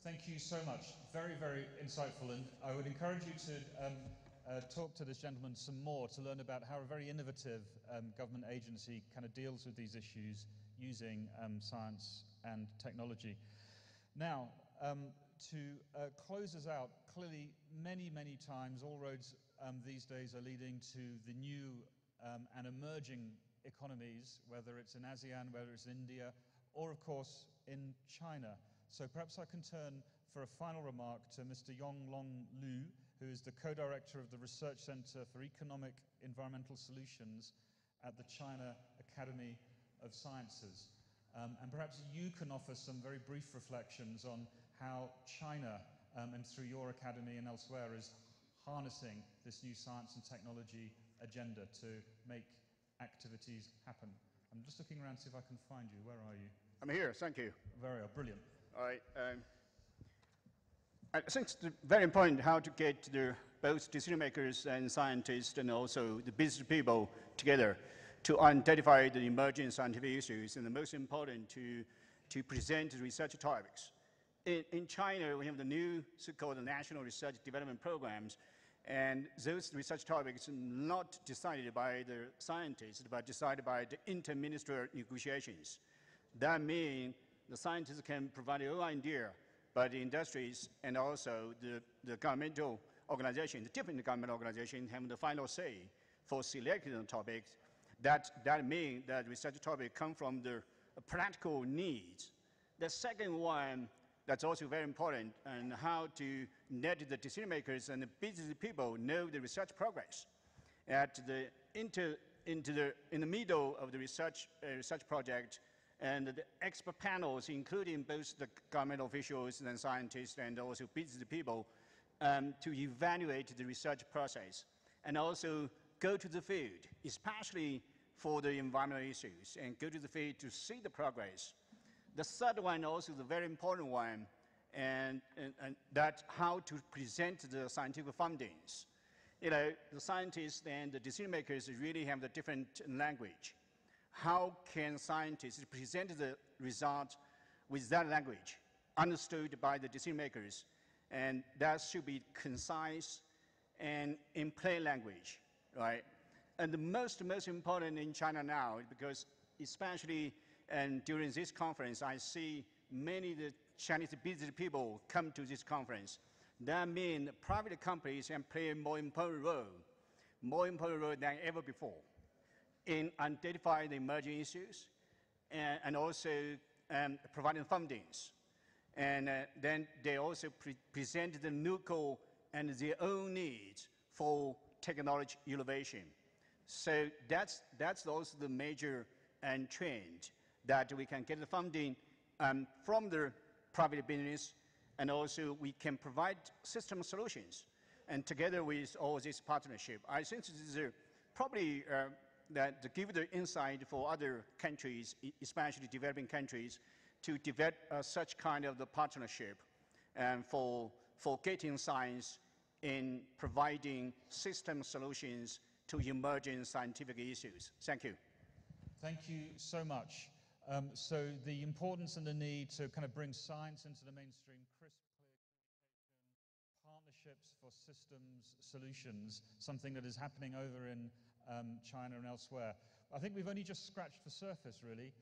Thank you so much. Very, very insightful. And I would encourage you to talk to this gentleman some more to learn about how a very innovative government agency kind of deals with these issues using science and technology. Now, to close us out, clearly many, many times all roads these days are leading to the new and emerging economies, whether it's in ASEAN, whether it's in India, or of course in China. So perhaps I can turn for a final remark to Mr. Yonglong Lu, who is the co-director of the Research Center for Economic Environmental Solutions at the China Academy of Sciences. And perhaps you can offer some very brief reflections on how China, and through your academy and elsewhere, is harnessing this new science and technology agenda to make activities happen. I'm just looking around to see if I can find you. Where are you? I'm here, thank you. Very well, brilliant. All right. I think it's very important how to get both decision makers and scientists and also the business people together to identify the emerging scientific issues, and the most important to present research topics. In China, we have the new so-called National Research Development Programs, and those research topics are not decided by the scientists, but decided by the interministerial negotiations. That means the scientists can provide their own idea, but the industries and also the governmental organizations, the different government organizations have the final say for selecting the topics. That means that research topics come from the practical needs. The second one that's also very important, and how to let the decision makers and the business people know the research progress. In the middle of the research project, and the expert panels, including both the government officials and scientists and also business people, to evaluate the research process and also go to the field, especially for the environmental issues and go to the field to see the progress. The third one also is a very important one, and that's how to present the scientific findings. You know, the scientists and the decision makers really have the different language. How can scientists present the result with that language, understood by the decision makers? And that should be concise and in plain language, right? And the most important in China now, because especially during this conference, I see many of the Chinese business people come to this conference. That means private companies can play a more important role than ever before in identifying the emerging issues and also providing fundings. And then they also present the local and their own needs for technology innovation. So that's also the major trend, that we can get the funding from the private business, and also we can provide system solutions. And together with all this partnership, I think this is probably that to give the insight for other countries, especially developing countries, to develop such kind of the partnership and for getting science in providing system solutions to emerging scientific issues. Thank you. Thank you so much. So the importance and the need to kind of bring science into the mainstream, crisp, clear communication, partnerships for systems solutions, something that is happening over in China and elsewhere. I think we've only just scratched the surface, really,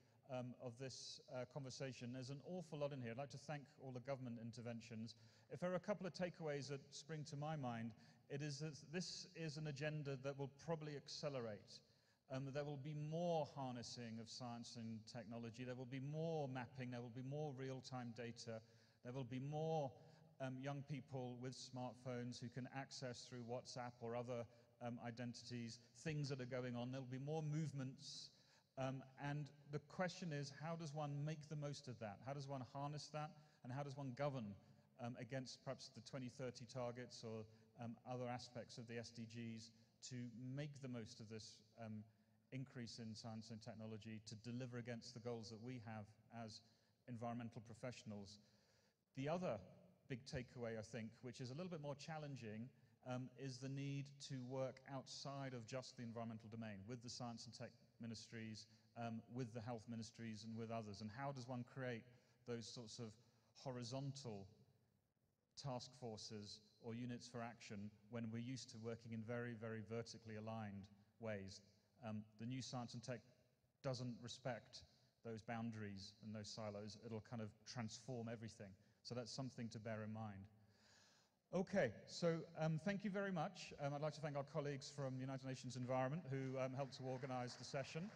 of this conversation. There's an awful lot in here. I'd like to thank all the government interventions. If there are a couple of takeaways that spring to my mind, it is that this is an agenda that will probably accelerate. There will be more harnessing of science and technology. There will be more mapping. There will be more real-time data. There will be more young people with smartphones who can access through WhatsApp or other identities things that are going on. There will be more movements. And the question is, how does one make the most of that? How does one harness that? And how does one govern against perhaps the 2030 targets or other aspects of the SDGs to make the most of this increase in science and technology to deliver against the goals that we have as environmental professionals? The other big takeaway, I think, which is a little bit more challenging, is the need to work outside of just the environmental domain with the science and tech ministries, with the health ministries and with others. And how does one create those sorts of horizontal task forces or units for action when we're used to working in very, very vertically aligned ways? The new science and tech doesn't respect those boundaries and those silos. It'll kind of transform everything. So that's something to bear in mind. Okay, so thank you very much. I'd like to thank our colleagues from United Nations Environment who helped to organize the session.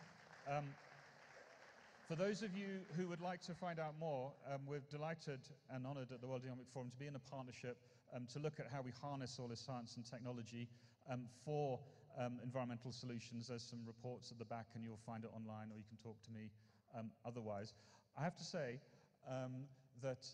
For those of you who would like to find out more, we're delighted and honored at the World Economic Forum to be in a partnership to look at how we harness all this science and technology for environmental solutions. There's some reports at the back and you'll find it online, or you can talk to me otherwise. I have to say that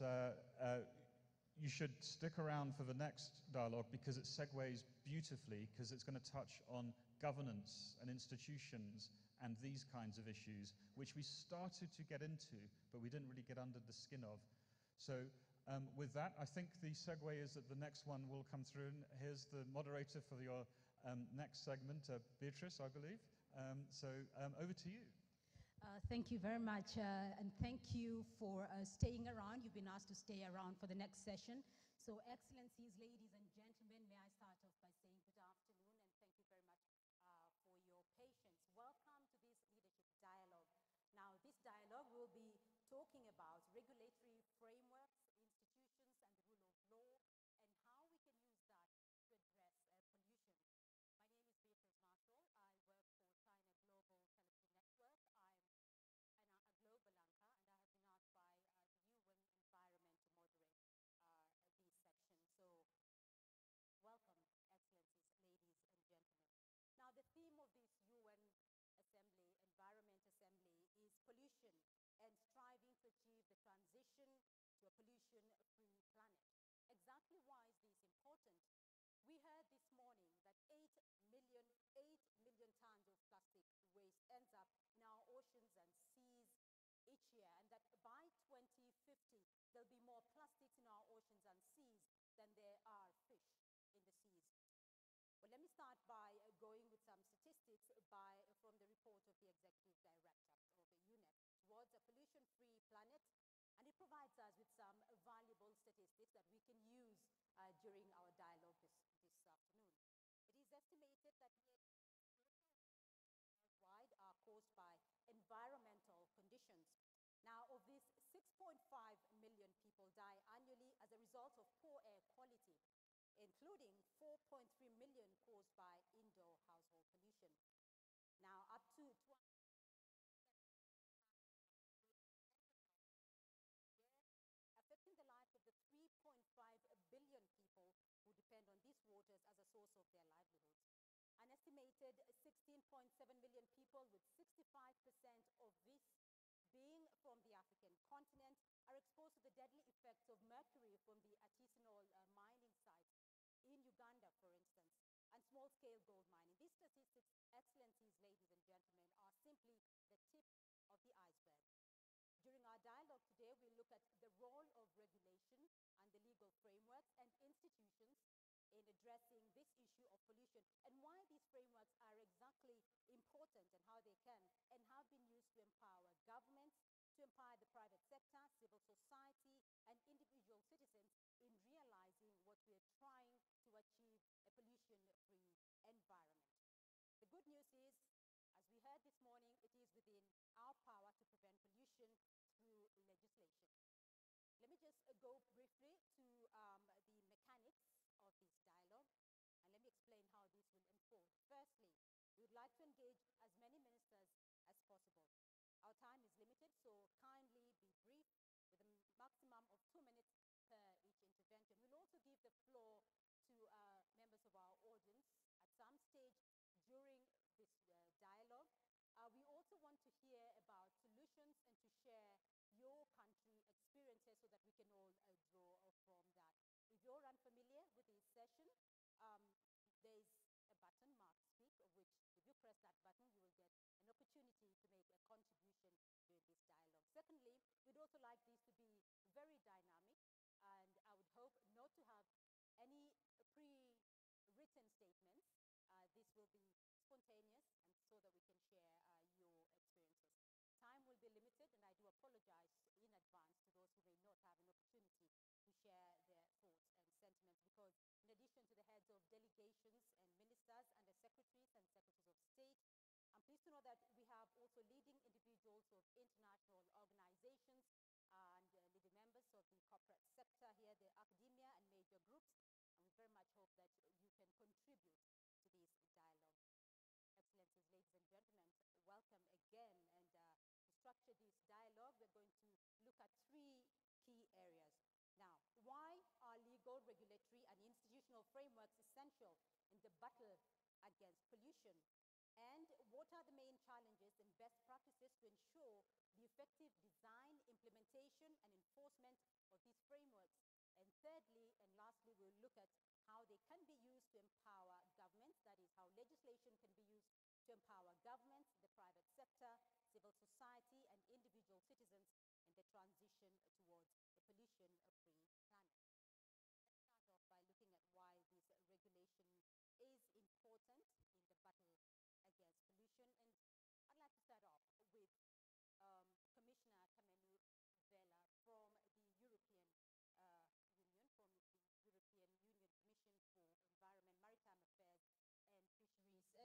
you should stick around for the next dialogue because it segues beautifully, because it's going to touch on governance and institutions and these kinds of issues, which we started to get into, but we didn't really get under the skin of. So with that, I think the segue is that the next one will come through. And here's the moderator for your next segment, Beatrice, I believe. So over to you. Thank you very much, and thank you for staying around. You've been asked to stay around for the next session. So, Excellencies, ladies and gentlemen, may I start off by saying good afternoon and thank you very much for your patience. Welcome to this leadership dialogue. Now, this dialogue will be talking about regulatory frameworks, institutions, and the rule of law, and how we can use that to address pollution. My name is Beatrice Marshall. I work for China Global Telephone Network. I'm a global anchor, and I have been asked by the UN Environment to moderate this section. So, welcome, Excellencies, ladies and gentlemen. Now, the theme of this UN Assembly, Environment Assembly, is pollution and striving to achieve the transition to a pollution-free planet. Exactly why is this important? We heard this morning that 8 million tons of plastic waste and that by 2050, there'll be more plastics in our oceans and seas than there are fish in the seas. Well, let me start by going with some statistics from the report of the Executive Director of UNEP towards a pollution-free planet, and it provides us with some valuable statistics that we can use during our dialogue this afternoon. It is estimated that nearly 4,000 worldwide are caused by environmental conditions. Now, of these, 6.5 million people die annually as a result of poor air quality, including 4.3 million caused by indoor household pollution. Now, up to 12 affecting the lives of the 3.5 billion people who depend on these waters as a source of their livelihoods. An estimated 16.7 million people, with 65% of this being from the African continent, are exposed to the deadly effects of mercury from the artisanal mining sites in Uganda, for instance, and small-scale gold mining. These statistics, Excellencies, ladies and gentlemen, are simply the tip of the iceberg. During our dialogue today, we'll look at the role of regulation and the legal frameworks and institutions in addressing this issue of pollution, and why these frameworks are exactly important and how they can and have been used to empower governments, to empower the private sector, civil society, and individual citizens in realizing what we're trying to achieve, a pollution-free environment. The good news is, as we heard this morning, it is within our power to prevent pollution through legislation. Let me just go briefly to the mechanics of this dialogue, and let me explain how this will unfold. Firstly, we would like to engage as many ministers as possible. Our time is limited, so kindly be brief with a maximum of 2 minutes per each intervention. We'll also give the floor to members of our audience at some stage during this dialogue. We also want to hear about solutions and to share your country experiences so that we can all draw from that. If you're unfamiliar with this session, there's a button marked Speak, of which if you press that button, you will get an opportunity to make a contribution during this dialogue. Secondly, we'd also like these to be very dynamic, and I would hope not to have any pre-written statements. This will be spontaneous, and so that we can share your experiences. Time will be limited, and I do apologize in advance to those who may not have an opportunity to share their thoughts and sentiments, because in addition to the heads of delegations and ministers and the secretaries and secretaries of state, I'm pleased to know that we have also leading individuals of international organizations and leading members of the corporate sector here, the academia and major groups, and we very much hope that you can contribute to this dialogue. Excellencies, ladies and gentlemen, welcome again, and to structure this dialogue, we're going to look at 3 key areas. Now, why are legal, regulatory, and institutional frameworks essential in the battle against pollution? And what are the main challenges and best practices to ensure the effective design, implementation, and enforcement of these frameworks? And thirdly, and lastly, we'll look at how they can be used to empower governments, that is, how legislation can be used to empower governments, the private sector, civil society, and individual citizens in the transition towards a pollution-free planet. Let's start off by looking at why this regulation is important in the battle against pollution. And I'd like to start off with Commissioner Kamenu Vella from the European Union, from the European Union Commission for Environment, Maritime Affairs and Fisheries.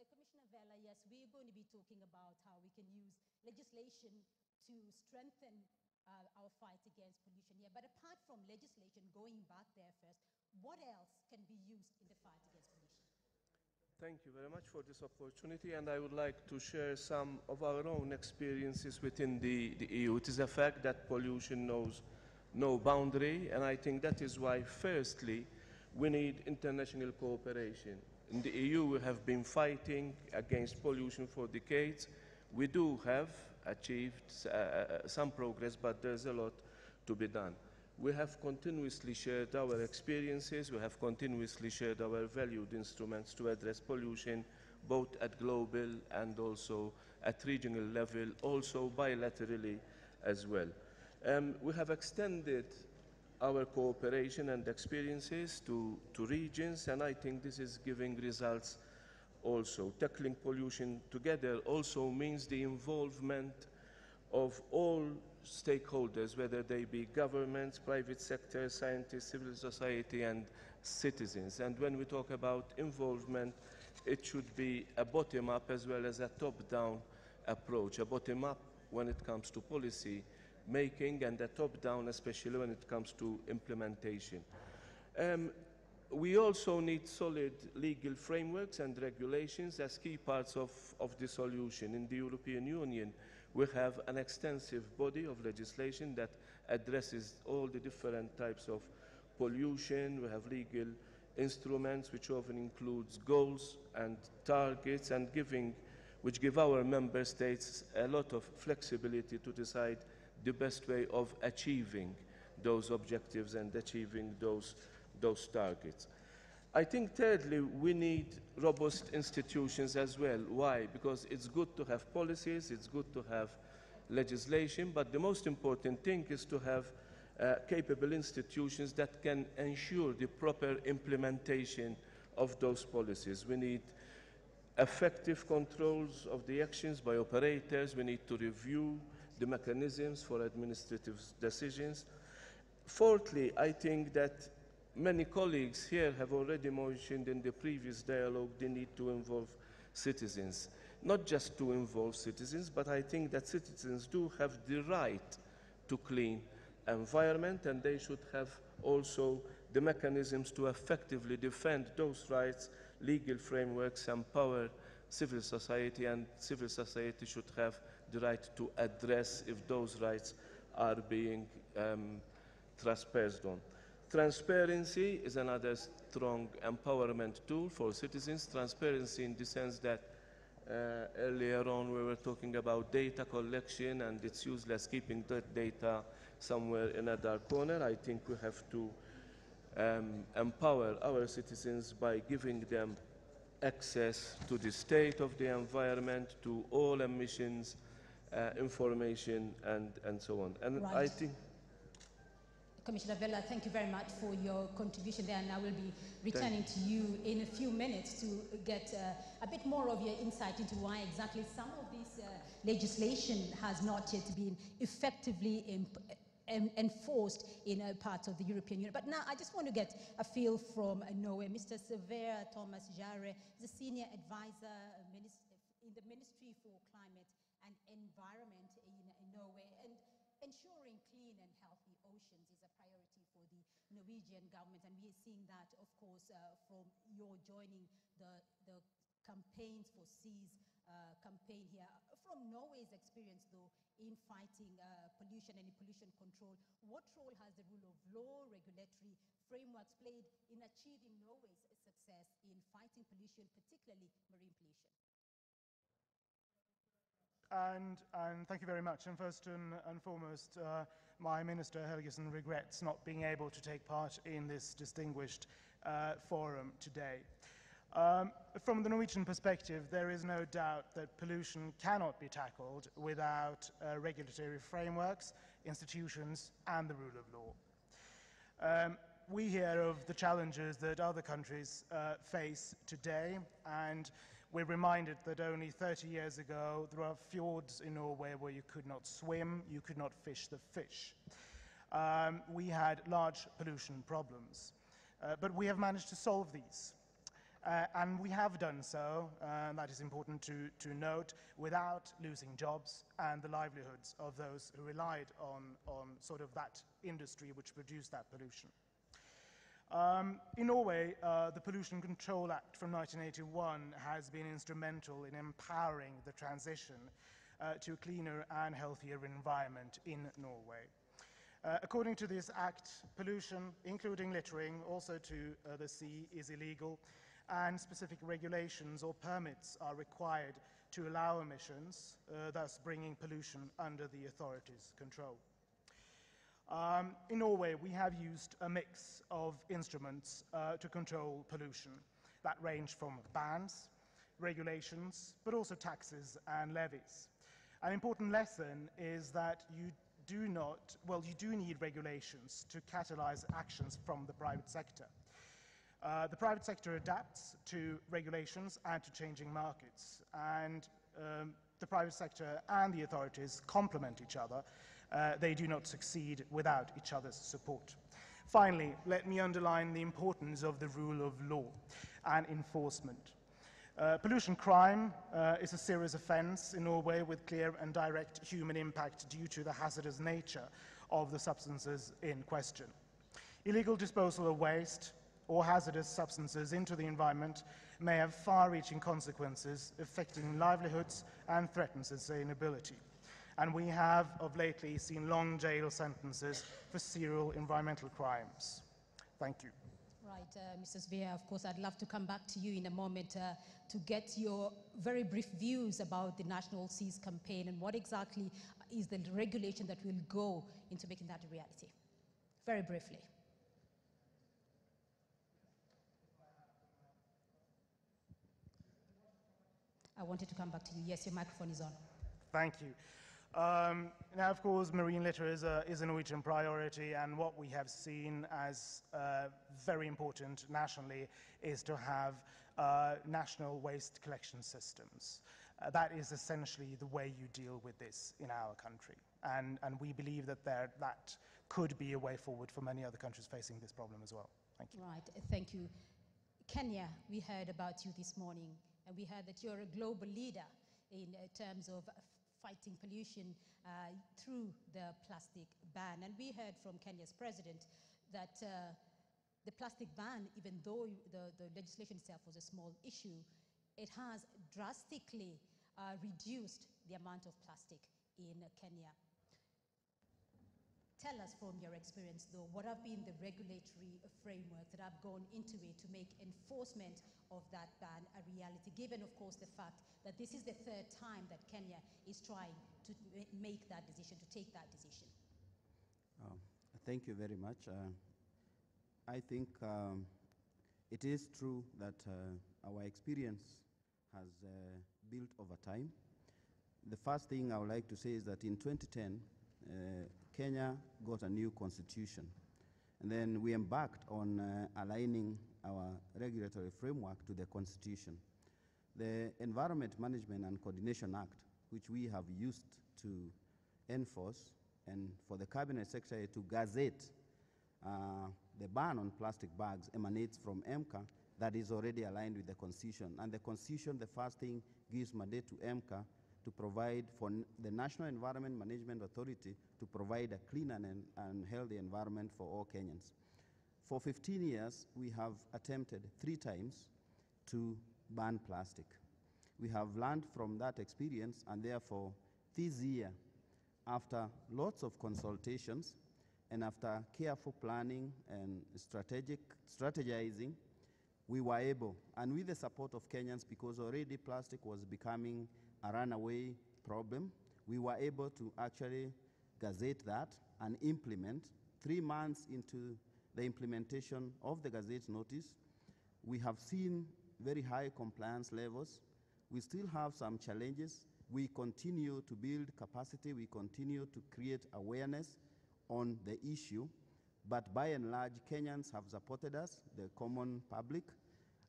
Commissioner Vella, yes, we're going to be talking about how we can use legislation to strengthen our fight against pollution here. But apart from legislation, going back there first, what else can be used in the fight against pollution? Thank you very much for this opportunity, and I would like to share some of our own experiences within the EU. It is a fact that pollution knows no boundary, and I think that is why, firstly, we need international cooperation. In the EU, we have been fighting against pollution for decades. We do have achieved some progress, but there's a lot to be done. We have continuously shared our experiences, we have continuously shared our valued instruments to address pollution, both at global and also at regional level, also bilaterally as well. We have extended our cooperation and experiences to regions, and I think this is giving results also. Tackling pollution together also means the involvement of all stakeholders, whether they be governments, private sector, scientists, civil society, and citizens. And when we talk about involvement, it should be a bottom-up as well as a top-down approach. A bottom-up when it comes to policy making, and a top-down especially when it comes to implementation. We also need solid legal frameworks and regulations as key parts of the solution. In the European Union, we have an extensive body of legislation that addresses all the different types of pollution. We have legal instruments which often includes goals and targets, and which give our member states a lot of flexibility to decide the best way of achieving those objectives and achieving those targets. I think thirdly, we need robust institutions as well. Why? Because it's good to have policies, it's good to have legislation, but the most important thing is to have capable institutions that can ensure the proper implementation of those policies. We need effective controls of the actions by operators. We need to review the mechanisms for administrative decisions. Fourthly, I think that many colleagues here have already mentioned in the previous dialogue the need to involve citizens. Not just to involve citizens, but I think that citizens do have the right to clean environment, and they should have also the mechanisms to effectively defend those rights. Legal frameworks empower civil society, and civil society should have the right to address if those rights are being trespassed on. Transparency is another strong empowerment tool for citizens. Transparency in the sense that earlier on we were talking about data collection, and it's useless keeping that data somewhere in a dark corner. I think we have to empower our citizens by giving them access to the state of the environment, to all emissions, information, and so on. And right. I think Commissioner Vella, thank you very much for your contribution there, and I will be returning to you in a few minutes to get a bit more of your insight into why exactly some of this legislation has not yet been effectively enforced in parts of the European Union. But now I just want to get a feel from Norway. Mr. Sverre Thomas Jare is a senior advisor in the Ministry for Climate and Environment in Norway, and ensuring clean and healthy oceans is a priority for the Norwegian government, and we are seeing that, of course, from your joining the Campaigns for Seas campaign here. From Norway's experience, though, in fighting pollution and in pollution control, what role has the rule of law, regulatory frameworks played in achieving Norway's success in fighting pollution, particularly marine pollution? And thank you very much. And first and foremost, my Minister Helgesen regrets not being able to take part in this distinguished forum today. From the Norwegian perspective, there is no doubt that pollution cannot be tackled without regulatory frameworks, institutions, and the rule of law. We hear of the challenges that other countries face today, and we're reminded that only 30 years ago, there are fjords in Norway where you could not swim, you could not fish the fish. We had large pollution problems, but we have managed to solve these. And we have done so, and that is important to note, without losing jobs and the livelihoods of those who relied on sort of that industry which produced that pollution. In Norway, the Pollution Control Act from 1981 has been instrumental in empowering the transition to a cleaner and healthier environment in Norway. According to this act, pollution, including littering, also to the sea, is illegal, and specific regulations or permits are required to allow emissions, thus bringing pollution under the authorities' control. In Norway, we have used a mix of instruments to control pollution that range from bans, regulations, but also taxes and levies. An important lesson is that you do not, well, you do need regulations to catalyze actions from the private sector. The private sector adapts to regulations and to changing markets, and the private sector and the authorities complement each other. They do not succeed without each other's support. Finally, let me underline the importance of the rule of law and enforcement. Pollution crime is a serious offense in Norway with clear and direct human impact due to the hazardous nature of the substances in question. Illegal disposal of waste or hazardous substances into the environment may have far-reaching consequences affecting livelihoods and threaten sustainability. And we have, of lately, seen long jail sentences for serial environmental crimes. Thank you. Right, Mr. Svea, of course, I'd love to come back to you in a moment to get your very brief views about the National Seas campaign and what exactly is the regulation that will go into making that a reality. Very briefly. I wanted to come back to you. Yes, your microphone is on. Thank you. Now, of course, marine litter is a Norwegian priority, and what we have seen as very important nationally is to have national waste collection systems. That is essentially the way you deal with this in our country, and we believe that that could be a way forward for many other countries facing this problem as well. Thank you. Right, thank you. Kenya, we heard about you this morning, and we heard that you're a global leader in terms of fighting pollution through the plastic ban. And we heard from Kenya's president that the plastic ban, even though the legislation itself was a small issue, it has drastically reduced the amount of plastic in Kenya. Tell us from your experience, though, what have been the regulatory frameworks that have gone into it to make enforcement of that ban a reality, given, of course, the fact that this is the third time that Kenya is trying to make that decision, to take that decision? Thank you very much. I think it is true that our experience has built over time. The first thing I would like to say is that in 2010, Kenya got a new constitution, and then we embarked on aligning our regulatory framework to the constitution. The Environment Management and Coordination Act, which we have used to enforce and for the Cabinet Secretary to gazette the ban on plastic bags, emanates from EMCA, that is already aligned with the constitution. And the constitution, the first thing, gives mandate to EMCA to provide for the National Environment Management Authority to provide a clean and healthy environment for all Kenyans. For 15 years, we have attempted 3 times to ban plastic. We have learned from that experience, and therefore, this year, after lots of consultations and after careful planning and strategizing, we were able, and with the support of Kenyans, because already plastic was becoming a runaway problem, we were able to actually gazette that and implement. 3 months into the implementation of the gazette notice, we have seen very high compliance levels. We still have some challenges. We continue to build capacity. We continue to create awareness on the issue. But by and large, Kenyans have supported us, the common public.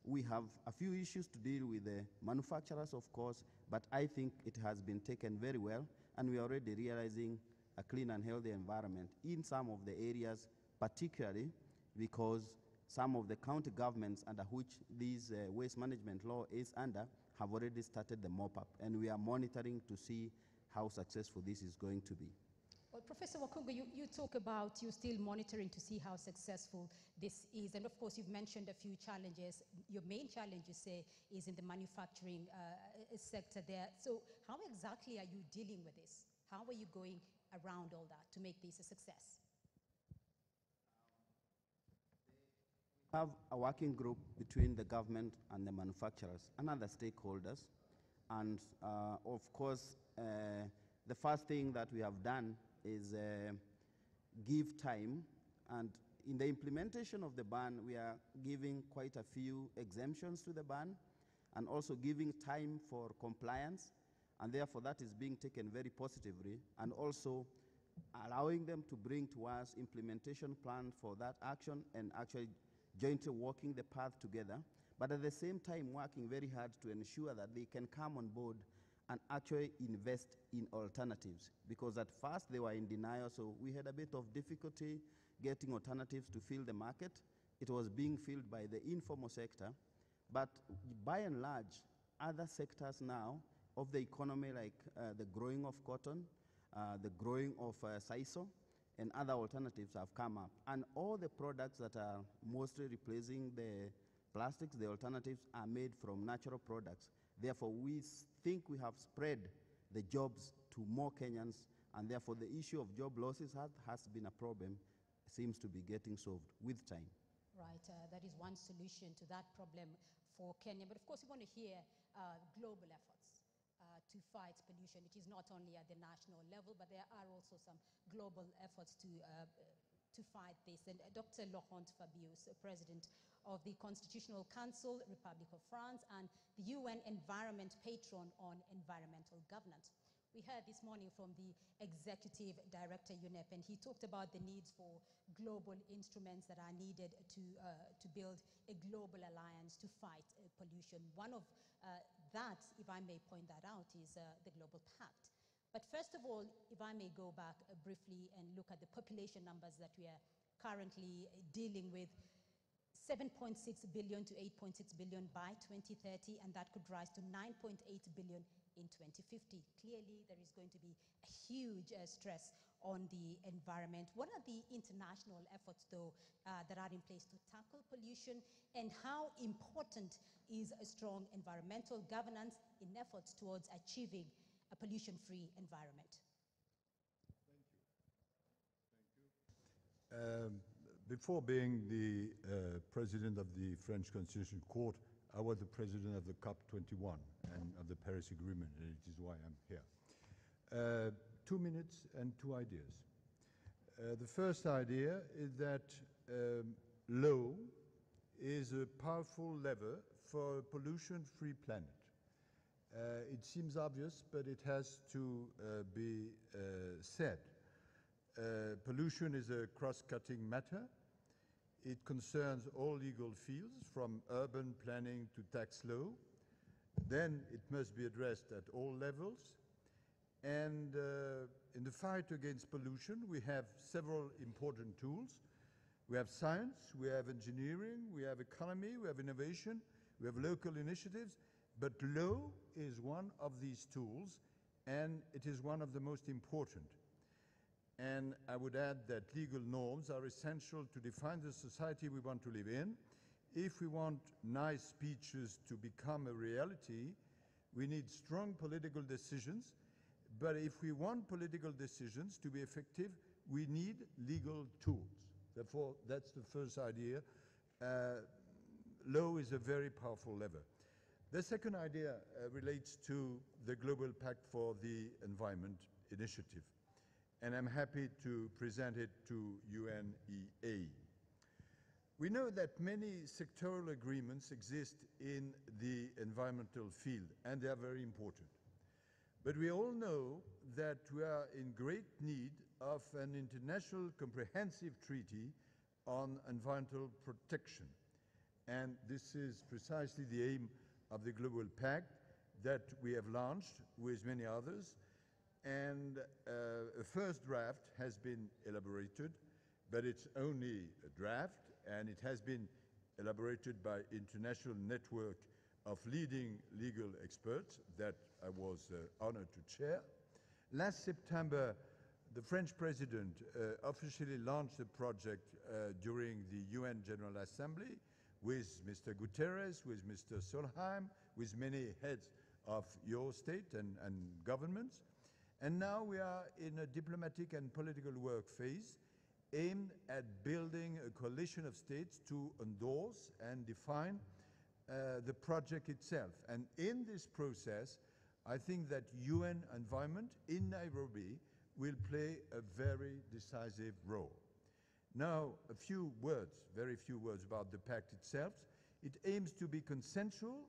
We have a few issues to deal with the manufacturers, of course, but I think it has been taken very well, and we are already realizing a clean and healthy environment in some of the areas, particularly because some of the county governments under which this waste management law is under have already started the mop-up, and we are monitoring to see how successful this is going to be. Well, Professor Wakungu, you talk about you're still monitoring to see how successful this is. And of course, you've mentioned a few challenges. Your main challenge, you say, is in the manufacturing sector there. So how exactly are you dealing with this? How are you going around all that to make this a success? We have a working group between the government and the manufacturers and other stakeholders. And of course, the first thing that we have done is give time, and in the implementation of the ban, we are giving quite a few exemptions to the ban and also giving time for compliance, and therefore that is being taken very positively, and also allowing them to bring to us implementation plans for that action and actually jointly walking the path together, but at the same time working very hard to ensure that they can come on board and actually invest in alternatives. Because at first they were in denial, so we had a bit of difficulty getting alternatives to fill the market. It was being filled by the informal sector, but by and large, other sectors now of the economy, like the growing of cotton, the growing of sisal, and other alternatives have come up. And all the products that are mostly replacing the plastics, the alternatives, are made from natural products. Therefore, we think we have spread the jobs to more Kenyans, and therefore the issue of job losses has been a problem, seems to be getting solved with time. Right, that is one solution to that problem for Kenya. But of course, we want to hear global efforts to fight pollution. It is not only at the national level, but there are also some global efforts to fight this. And Dr. Laurent Fabius, President of the Constitutional Council, Republic of France, and the UN Environment Patron on Environmental Governance. We heard this morning from the Executive Director, UNEP, and he talked about the needs for global instruments that are needed to build a global alliance to fight pollution. One of that, if I may point that out, is the Global Pact. But first of all, if I may go back briefly and look at the population numbers that we are currently dealing with, 7.6 billion to 8.6 billion by 2030, and that could rise to 9.8 billion in 2050. Clearly, there is going to be a huge stress on the environment. What are the international efforts, though, that are in place to tackle pollution, and how important is a strong environmental governance in efforts towards achieving a pollution-free environment? Before being the president of the French Constitutional Court, I was the president of the COP21 and of the Paris Agreement, and it is why I'm here. 2 minutes and 2 ideas. The first idea is that law is a powerful lever for a pollution-free planet. It seems obvious, but it has to be said. Pollution is a cross-cutting matter. It concerns all legal fields, from urban planning to tax law. Then it must be addressed at all levels. And in the fight against pollution, we have several important tools. We have science, we have engineering, we have economy, we have innovation, we have local initiatives, but law is one of these tools, and it is one of the most important. And I would add that legal norms are essential to define the society we want to live in. If we want nice speeches to become a reality, we need strong political decisions. But if we want political decisions to be effective, we need legal tools. Therefore, that's the first idea. Law is a very powerful lever. The second idea relates to the Global Pact for the Environment Initiative, and I'm happy to present it to UNEA. We know that many sectoral agreements exist in the environmental field, and they are very important. But we all know that we are in great need of an international comprehensive treaty on environmental protection. And this is precisely the aim of the Global Pact that we have launched with many others. And a first draft has been elaborated, but it's only a draft, and it has been elaborated by international network of leading legal experts that I was honored to chair. Last September, the French president officially launched the project during the UN General Assembly with Mr. Guterres, with Mr. Solheim, with many heads of your state and governments. And now we are in a diplomatic and political work phase aimed at building a coalition of states to endorse and define the project itself. And in this process, I think that UN Environment in Nairobi will play a very decisive role. Now, a few words, very few words about the pact itself. It aims to be consensual.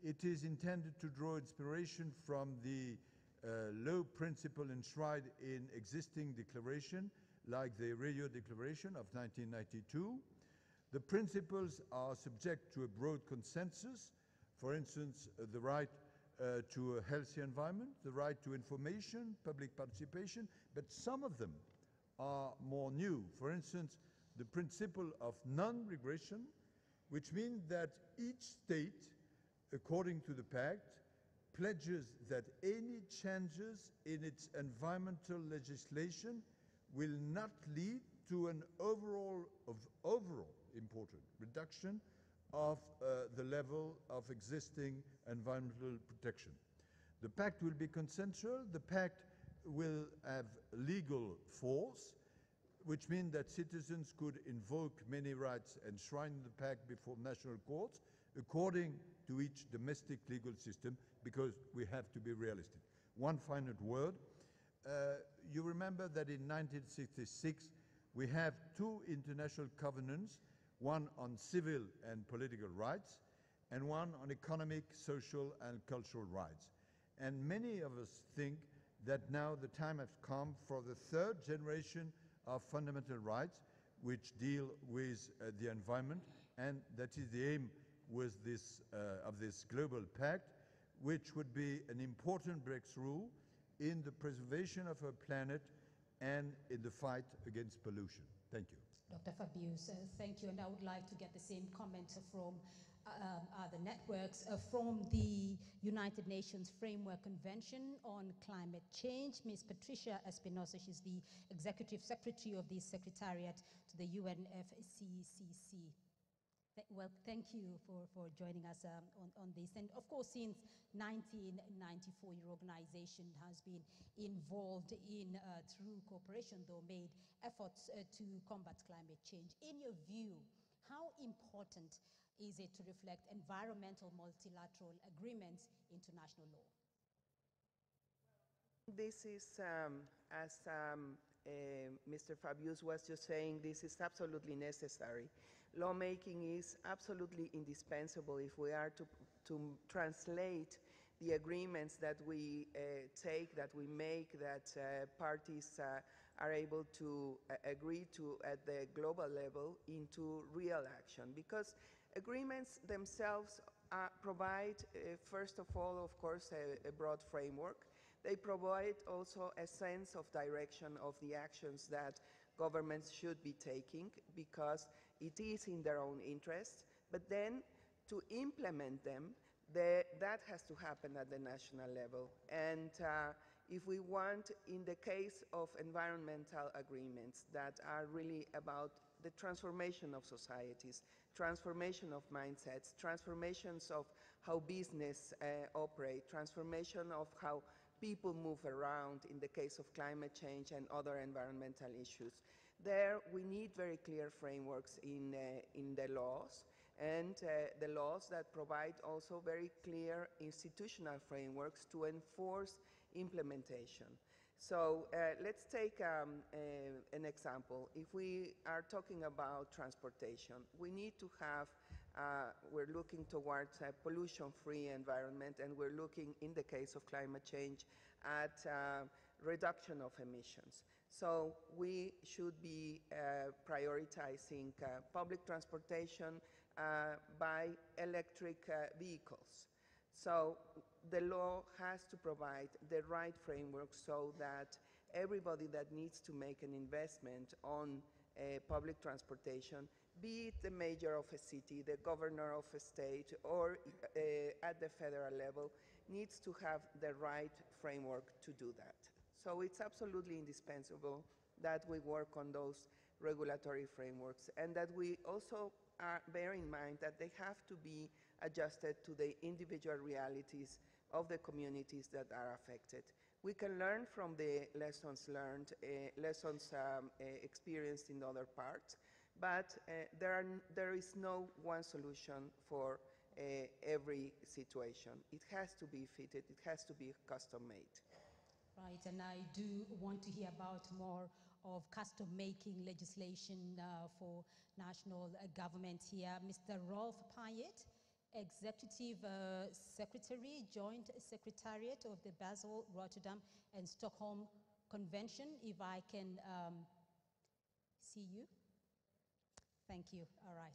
It is intended to draw inspiration from the law principle enshrined in existing declaration, like the Rio Declaration of 1992. The principles are subject to a broad consensus, for instance, the right to a healthy environment, the right to information, public participation, but some of them are more new. For instance, the principle of non-regression, which means that each state, according to the pact, pledges that any changes in its environmental legislation will not lead to an overall important reduction of the level of existing environmental protection. The pact will be consensual. The pact will have legal force, which means that citizens could invoke many rights enshrined in the pact before national courts according to each domestic legal system, because we have to be realistic. One final word. You remember that in 1966 we have two international covenants, one on civil and political rights and one on economic, social and cultural rights. And many of us think that now the time has come for the third generation of fundamental rights which deal with the environment, and that is the aim with of this global pact, which would be an important breakthrough in the preservation of our planet and in the fight against pollution. Thank you. Dr. Fabius, thank you. And I would like to get the same comment from other networks from the United Nations Framework Convention on Climate Change. Ms. Patricia Espinosa, she's the Executive Secretary of the Secretariat to the UNFCCC. Well, thank you for joining us on this. And of course, since 1994, your organization has been involved in, through cooperation though, made efforts to combat climate change. In your view, how important is it to reflect environmental multilateral agreements into national law? This is, as Mr. Fabius was just saying, this is absolutely necessary. Lawmaking is absolutely indispensable if we are to translate the agreements that we take, that we make, that parties are able to agree to at the global level into real action. Because agreements themselves provide, first of all, of course, a broad framework. They provide also a sense of direction of the actions that governments should be taking, because it is in their own interest. But then to implement them, that has to happen at the national level. And if we want, in the case of environmental agreements that are really about the transformation of societies, transformation of mindsets, transformations of how business operate, transformation of how people move around in the case of climate change and other environmental issues. There we need very clear frameworks in the laws, and the laws that provide also very clear institutional frameworks to enforce implementation. So let's take an example. If we are talking about transportation, we need to have, we're looking towards a pollution-free environment, and we're looking, in the case of climate change, at reduction of emissions. So we should be prioritizing public transportation by electric vehicles. So the law has to provide the right framework so that everybody that needs to make an investment on public transportation, be it the mayor of a city, the governor of a state, or at the federal level, needs to have the right framework to do that. So it's absolutely indispensable that we work on those regulatory frameworks, and that we also bear in mind that they have to be adjusted to the individual realities of the communities that are affected. We can learn from the lessons learned, experienced in other parts, but there is no one solution for every situation. It has to be fitted, it has to be custom-made. Right, and I do want to hear about more of custom-making legislation for national government here. Mr. Rolf Payet, Executive Secretary, Joint Secretariat of the Basel, Rotterdam, and Stockholm Convention. If I can see you. Thank you. All right.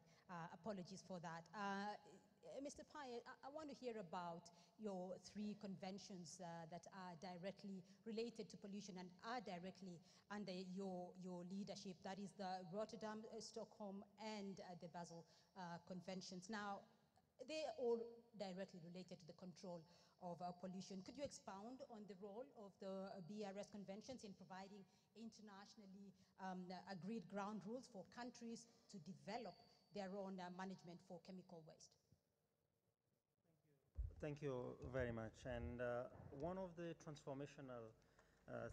Apologies for that. Mr. Payet, I want to hear about your 3 conventions that are directly related to pollution and are directly under your leadership. That is the Rotterdam, Stockholm, and the Basel conventions. Now, they are all directly related to the control of pollution. Could you expound on the role of the BRS conventions in providing internationally agreed ground rules for countries to develop their own management for chemical waste? Thank you very much. And one of the transformational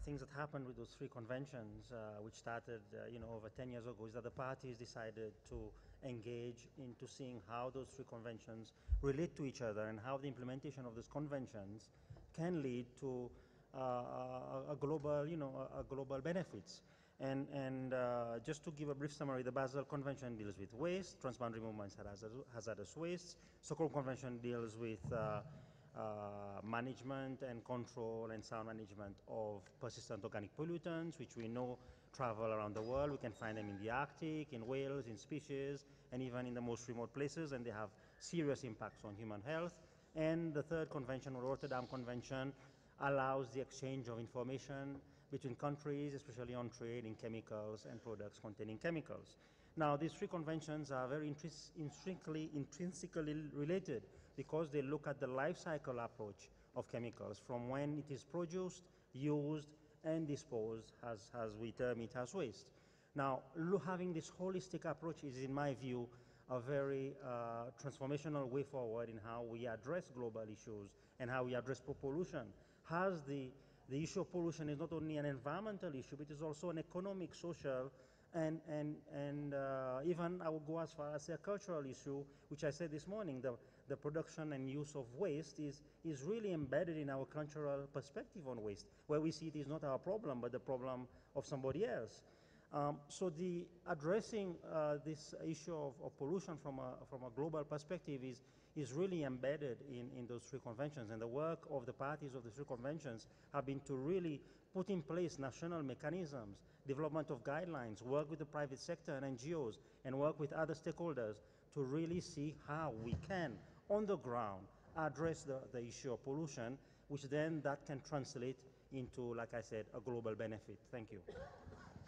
things that happened with those 3 conventions, which started over 10 years ago, is that the parties decided to engage into seeing how those 3 conventions relate to each other and how the implementation of those conventions can lead to a global benefits. And just to give a brief summary, the Basel Convention deals with waste, transboundary movements, hazardous wastes. Stockholm Convention deals with management and control and sound management of persistent organic pollutants, which we know travel around the world. We can find them in the Arctic, in whales, in species, and even in the most remote places, and they have serious impacts on human health. And the 3rd convention, the Rotterdam Convention, allows the exchange of information between countries, especially on trade in chemicals and products containing chemicals. Now, these 3 conventions are very intrinsically related because they look at the life cycle approach of chemicals from when it is produced, used, and disposed, as we term it, as waste. Now, having this holistic approach is, in my view, a very transformational way forward in how we address global issues and how we address pollution. The issue of pollution is not only an environmental issue, but it is also an economic, social, and even I would go as far as say a cultural issue, which I said this morning. The production and use of waste is really embedded in our cultural perspective on waste, where we see it is not our problem, but the problem of somebody else. So addressing this issue of pollution from a global perspective is really embedded in those 3 conventions, and the work of the parties of the 3 conventions have been to really put in place national mechanisms, development of guidelines, work with the private sector and NGOs, and work with other stakeholders to really see how we can, on the ground, address the issue of pollution, which then that can translate into, like I said, a global benefit. Thank you.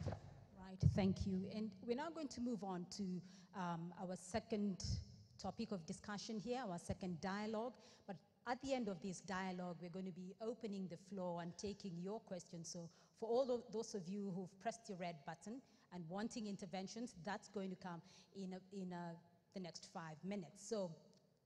Right, thank you. And we're now going to move on to our second topic of discussion here, our second dialogue. But at the end of this dialogue, we're going to be opening the floor and taking your questions. So for all of those of you who've pressed your red button and wanting interventions, that's going to come in the next 5 minutes. So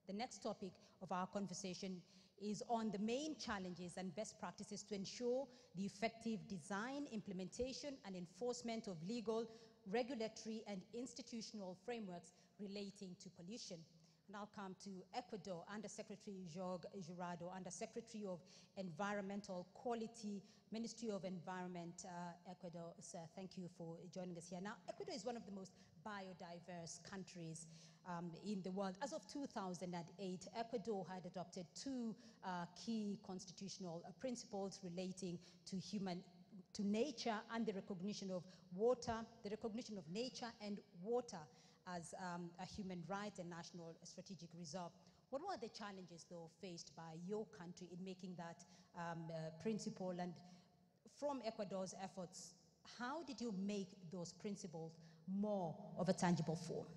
the next topic of our conversation is on the main challenges and best practices to ensure the effective design, implementation, and enforcement of legal, regulatory, and institutional frameworks relating to pollution. And I'll come to Ecuador, Under-Secretary Jorge Jurado, Under-Secretary of Environmental Quality, Ministry of Environment, Ecuador. Sir, thank you for joining us here. Now, Ecuador is one of the most biodiverse countries in the world. As of 2008, Ecuador had adopted 2 key constitutional principles relating to nature and the recognition of nature and water as a human right and national strategic reserve. What were the challenges, though, faced by your country in making that principle? And from Ecuador's efforts, how did you make those principles more of a tangible form?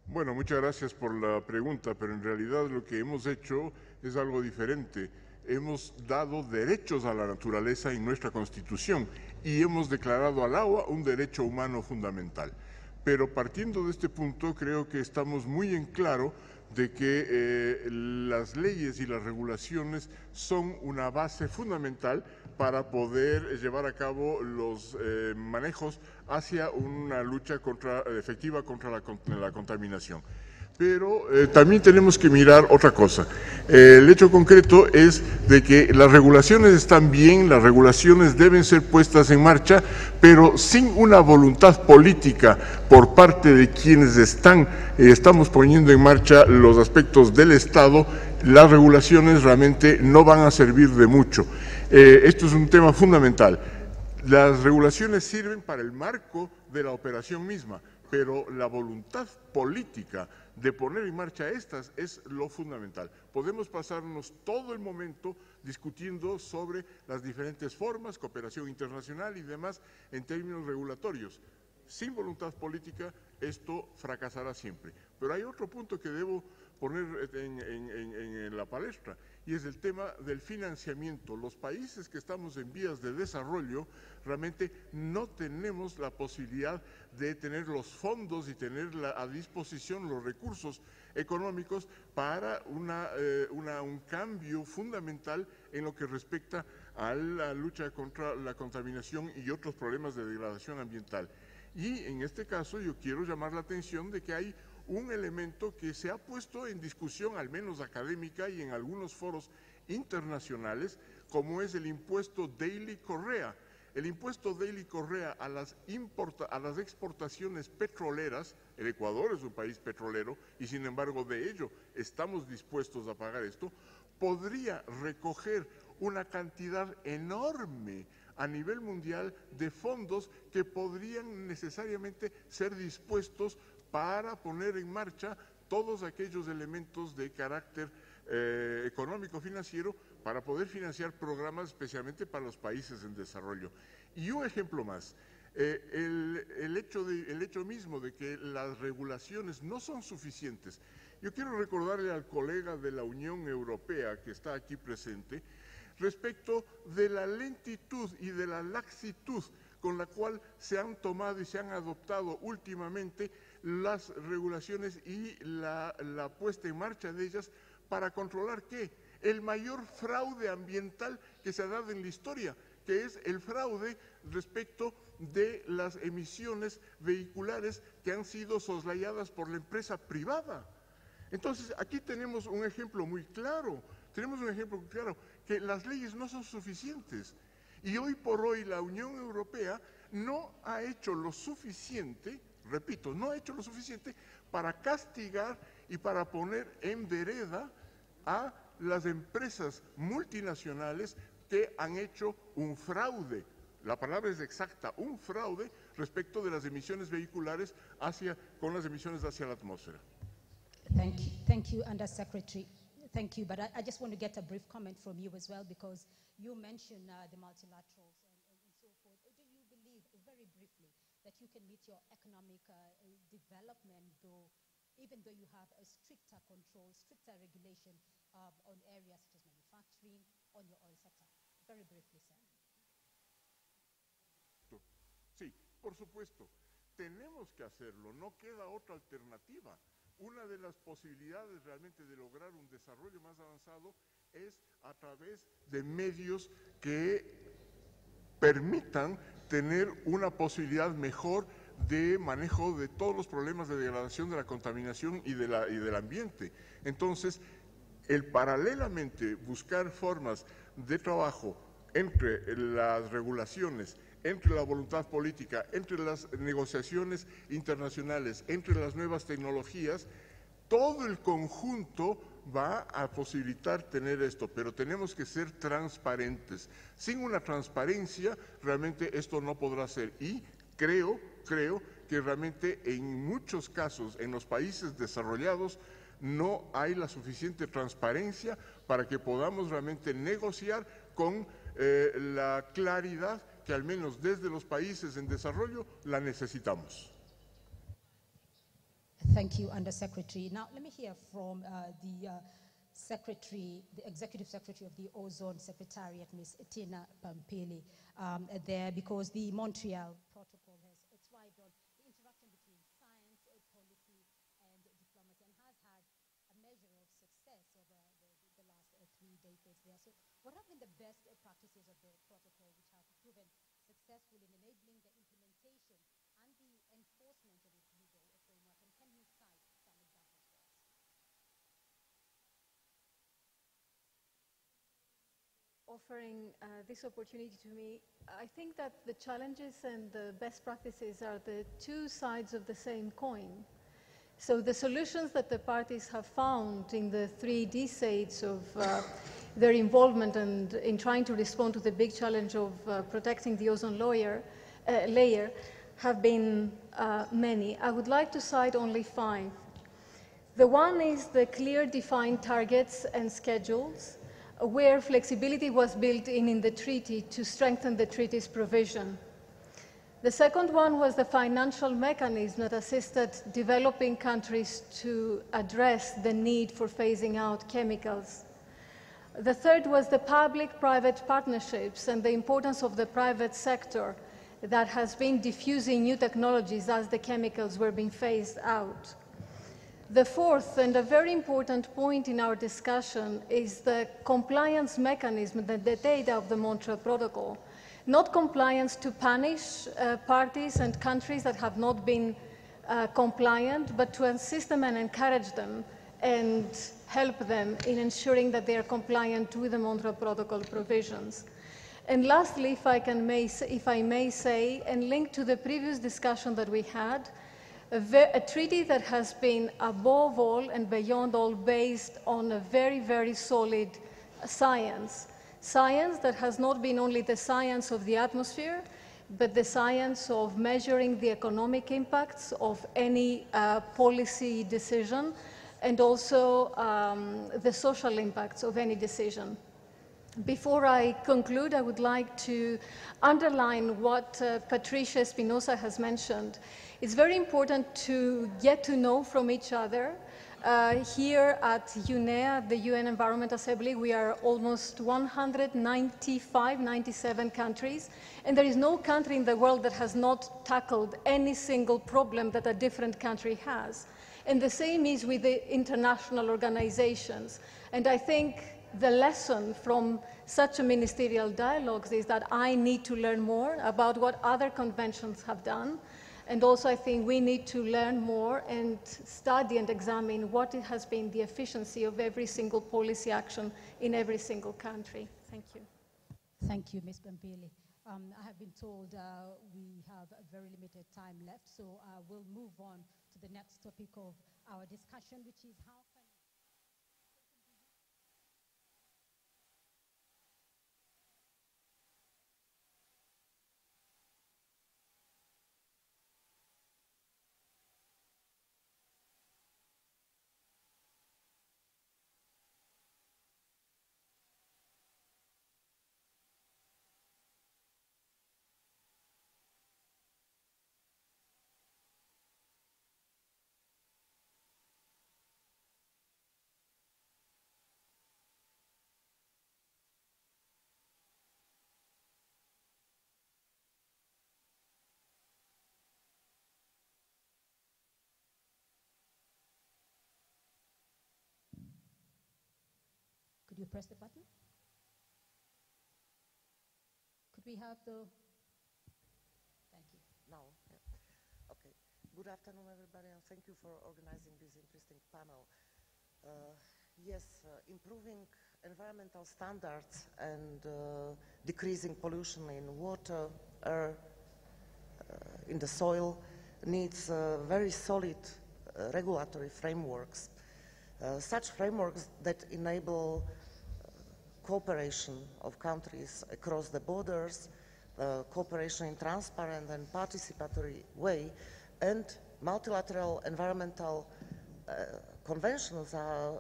Bueno, muchas gracias por la pregunta, pero en realidad lo que hemos hecho es algo diferente. Hemos dado derechos a la naturaleza en nuestra Constitución y hemos declarado al agua un derecho humano fundamental. Pero partiendo de este punto, creo que estamos muy en claro de que las leyes y las regulaciones son una base fundamental para poder llevar a cabo los manejos hacia una lucha efectiva contra la contaminación. Pero también tenemos que mirar otra cosa. El hecho concreto es de que las regulaciones están bien, las regulaciones deben ser puestas en marcha, pero sin una voluntad política por parte de quienes estamos poniendo en marcha los aspectos del Estado, las regulaciones realmente no van a servir de mucho. Esto es un tema fundamental. Las regulaciones sirven para el marco de la operación misma, pero la voluntad política de poner en marcha estas es lo fundamental. Podemos pasarnos todo el momento discutiendo sobre las diferentes formas, cooperación internacional y demás en términos regulatorios. Sin voluntad política esto fracasará siempre. Pero hay otro punto que debo poner en la palestra, y es el tema del financiamiento. Los países que estamos en vías de desarrollo realmente no tenemos la posibilidad de tener los fondos y tener a disposición los recursos económicos para un cambio fundamental en lo que respecta a la lucha contra la contaminación y otros problemas de degradación ambiental. Y en este caso yo quiero llamar la atención de que hay un elemento que se ha puesto en discusión, al menos académica y en algunos foros internacionales, como es el impuesto Daly-Correa. El impuesto Daly-Correa a las exportaciones petroleras, el Ecuador es un país petrolero y sin embargo de ello estamos dispuestos a pagar esto, podría recoger una cantidad enorme a nivel mundial de fondos que podrían necesariamente ser dispuestos para poner en marcha todos aquellos elementos de carácter económico financiero para poder financiar programas especialmente para los países en desarrollo. Y un ejemplo más, el hecho mismo de que las regulaciones no son suficientes. Yo quiero recordarle al colega de la Unión Europea que está aquí presente respecto de la lentitud y de la laxitud con la cual se han tomado y se han adoptado últimamente las regulaciones y la puesta en marcha de ellas para controlar ¿qué? El mayor fraude ambiental que se ha dado en la historia, que es el fraude respecto de las emisiones vehiculares que han sido soslayadas por la empresa privada. Entonces, aquí tenemos un ejemplo muy claro, que las leyes no son suficientes. Y hoy por hoy la Unión Europea no ha hecho lo suficiente, repito, no ha hecho lo suficiente para castigar y para poner en vereda a las empresas multinacionales que han hecho un fraude, la palabra es exacta, un fraude respecto de las emisiones vehiculares con las emisiones hacia la atmósfera. Thank you, Undersecretary. Thank you, but I just want to get a brief comment from you as well, because you mentioned the multilaterals and so forth. Do you believe, very briefly, that you can meet your economic development, even though you have a stricter control, stricter regulation on areas such as manufacturing, on your oil sector? Very briefly, sir. Sí, por supuesto. Tenemos que hacerlo, no queda otra alternativa. Una de las posibilidades realmente de lograr un desarrollo más avanzado es a través de medios que permitan tener una posibilidad mejor de manejo de todos los problemas de degradación, de la contaminación y del ambiente. Entonces, el paralelamente buscar formas de trabajo entre las regulaciones, entre la voluntad política, entre las negociaciones internacionales, entre las nuevas tecnologías, todo el conjunto va a posibilitar tener esto, pero tenemos que ser transparentes. Sin una transparencia, realmente esto no podrá ser. Y creo que realmente en muchos casos, en los países desarrollados, no hay la suficiente transparencia para que podamos realmente negociar con la claridad que al menos desde los países en desarrollo la necesitamos. Thank you, Undersecretary. Now, let me hear from the Executive Secretary of the Ozone Secretariat, Ms. Tina Pampili, there, because the Montreal Protocol has thrived on the interaction between science, policy, and diplomacy, and has had a measure of success over the last 3 decades there. So, what have been the best practices of the protocol which have proven successful in enabling the implementation and the enforcement of its legal framework? And can you cite some examples for us? offering this opportunity to me. I think that the challenges and the best practices are the two sides of the same coin. So the solutions that the parties have found in the 3 decades of their involvement and in trying to respond to the big challenge of protecting the ozone layer have been many. I would like to cite only 5. The one is the clear defined targets and schedules, where flexibility was built in the treaty to strengthen the treaty's provision. The second one was the financial mechanism that assisted developing countries to address the need for phasing out chemicals. The third was the public-private partnerships and the importance of the private sector that has been diffusing new technologies as the chemicals were being phased out. The fourth and a very important point in our discussion is the compliance mechanism, the data of the Montreal Protocol. Not compliance to punish parties and countries that have not been compliant, but to assist them and encourage them and help them in ensuring that they are compliant with the Montreal Protocol provisions. And lastly, if I may say, and linked to the previous discussion that we had, a treaty that has been above all and beyond all based on a very, very solid science. Science that has not been only the science of the atmosphere, but the science of measuring the economic impacts of any policy decision, and also the social impacts of any decision. Before I conclude, I would like to underline what Patricia Espinosa has mentioned. It's very important to get to know from each other. Here at UNEA, the UN Environment Assembly, we are almost 195, 97 countries, and there is no country in the world that has not tackled any single problem that a different country has. And the same is with the international organizations. And I think the lesson from such a ministerial dialogue is that I need to learn more about what other conventions have done. And also I think we need to learn more and study and examine what has been the efficiency of every single policy action in every single country. Thank you. Thank you, Ms. Bambili. I have been told we have a very limited time left, so we'll move on to the next topic of our discussion, which is how can Could you press the button? Could we have the... Thank you. Now, yeah. Okay. Good afternoon, everybody, and thank you for organizing this interesting panel. Improving environmental standards and decreasing pollution in water, air, in the soil needs very solid regulatory frameworks. Such frameworks that enable cooperation of countries across the borders, cooperation in transparent and participatory way, and multilateral environmental conventions are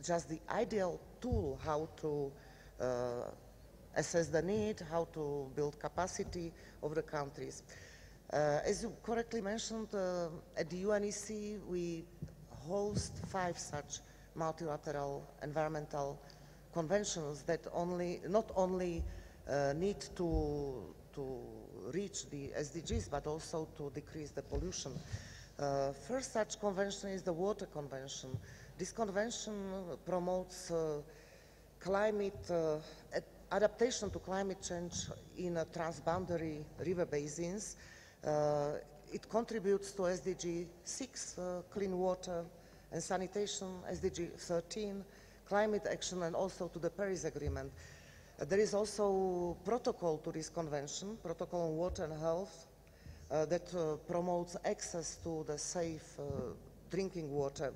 just the ideal tool how to assess the need, how to build capacity of the countries. As you correctly mentioned, at the UNEC we host 5 such multilateral environmental conventions that not only need to reach the SDGs, but also to decrease the pollution. First such convention is the Water Convention. This convention promotes adaptation to climate change in transboundary river basins. It contributes to SDG 6, clean water and sanitation, SDG 13, climate action, and also to the Paris Agreement. There is also protocol to this convention, Protocol on Water and Health, that promotes access to the safe drinking water.